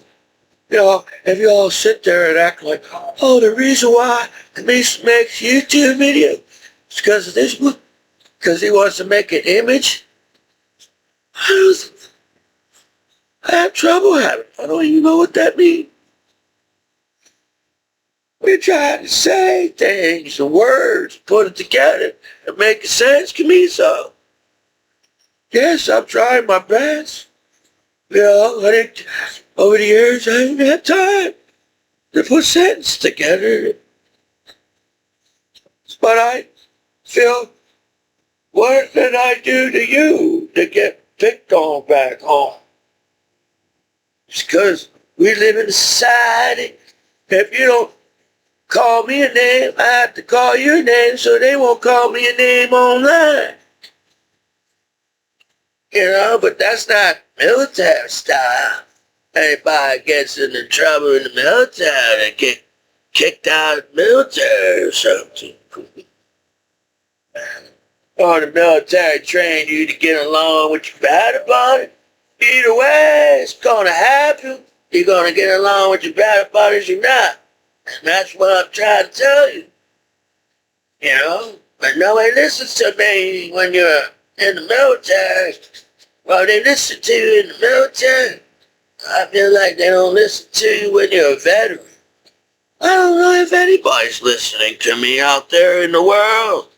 if you all sit there and act like, oh, the reason why Commiso makes YouTube videos is because of this one, because he wants to make an image. I have trouble having it. I don't even know what that means. We're trying to say things and words, put it together and make sense, Commiso. Yes, I'm trying my best. Over the years, I haven't had time to put sentences together. But I feel, what did I do to you to get picked on back home? It's because we live in a society. If you don't call me a name, I have to call your name so they won't call me a name online. But that's not military style. Anybody gets into trouble in the military, they get kicked out of the military or something. Or the military trained you to get along with your battle buddy. Either way, it's going to happen. You're going to get along with your battle buddies or not. And that's what I'm trying to tell you. But nobody listens to me when you're in the military. Well, they listen to you in the military. I feel like they don't listen to you when you're a veteran. I don't know if anybody's listening to me out there in the world.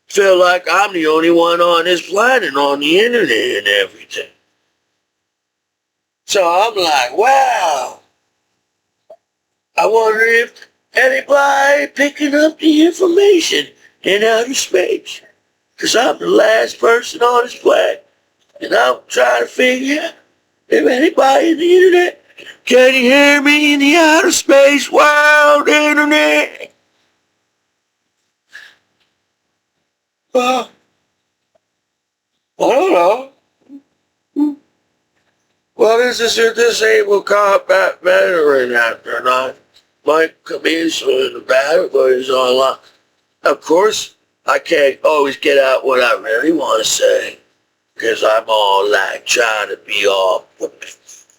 Feel like I'm the only one on this planet on the internet and everything. So I'm like, wow. I wonder if anybody picking up the information in outer space. Because I'm the last person on this planet. And I'm trying to figure out if anybody in the internet can you hear me in the outer space world internet. Well, I don't know. Well, this is your disabled combat veteran after not. Mike Commiso in the battle, but he's online. Of course, I can't always get out what I really want to say. Because I'm all like trying to be all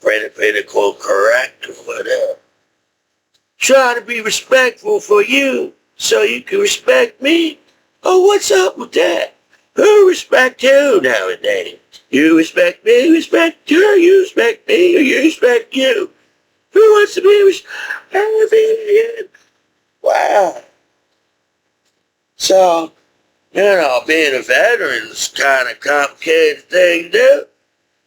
political correct or whatever. Trying to be respectful for you so you can respect me. Oh, what's up with that? Who respect who nowadays? You respect me, respect you, you respect me, or you respect you. Who wants to be respected? Wow. So, you know, being a veteran is kind of complicated thing to do.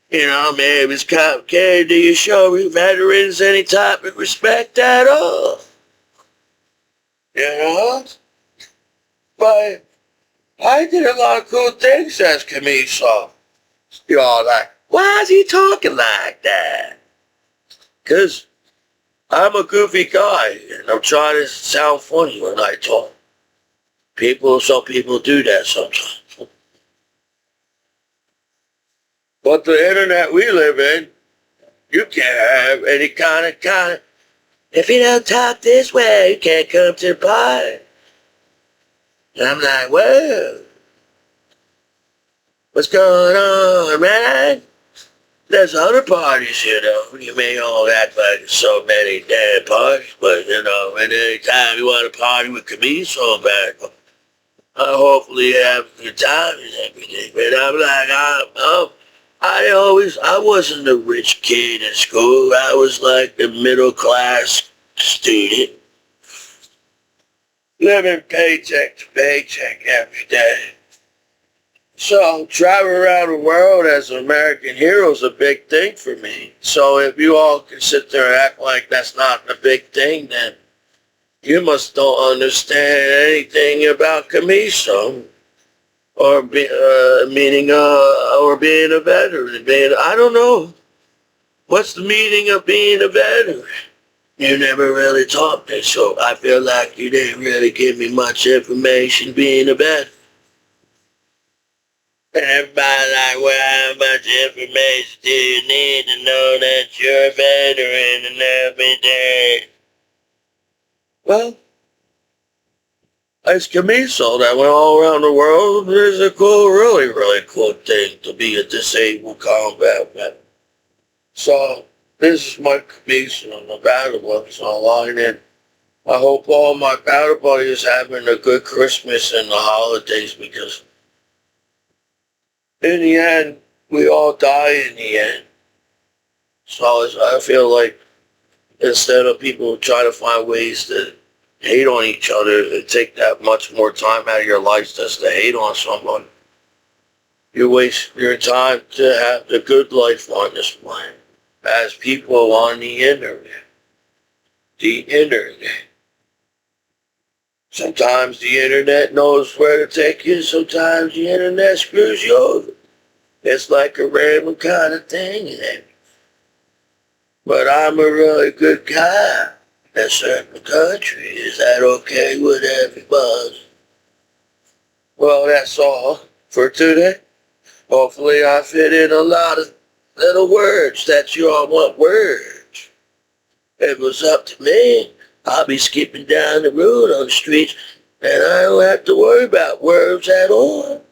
You know, maybe it's complicated. Do you show veterans any type of respect at all? You know? But I did a lot of cool things as Commiso. You all like, why is he talking like that? Because I'm a goofy guy, and I'm trying to sound funny when I talk. Some people do that sometimes. But the internet we live in, you can't have any kind of, if you don't talk this way, you can't come to the party. And I'm like, whoa, what's going on, man? There's other parties, you know. You may all act like so many damn parties, but, you know, and any time you want to party with Commiso back, hopefully you have a good time and everything. But I'm like, I wasn't a rich kid in school. I was like the middle class student, living paycheck to paycheck every day. So traveling around the world as an American hero is a big thing for me. So if you all can sit there and act like that's not a big thing, then you must don't understand anything about Commiso. Or being a veteran. I don't know. What's the meaning of being a veteran? You never really taught me, so I feel like you didn't really give me much information being a veteran. And everybody like, well, how much information do you need to know that you're a veteran and everything? Well, as Commiso that went all around the world, it's a cool, really, really cool thing to be a disabled combat veteran. So, this is my Commiso on the battle buddies online, and I hope all my battle buddies having a good Christmas and the holidays, because in the end, we all die in the end. So I feel like instead of people trying to find ways to hate on each other and take that much more time out of your life just to hate on someone, you waste your time to have the good life on this planet as people on the internet. The internet. Sometimes the internet knows where to take you, sometimes the internet screws you over. It's like a random kind of thing. But I'm a really good guy in a certain country. Is that okay with everybody? Well, that's all for today. Hopefully I fit in a lot of little words that you all want words. If it was up to me, I'll be skipping down the road on the streets and I don't have to worry about words at all.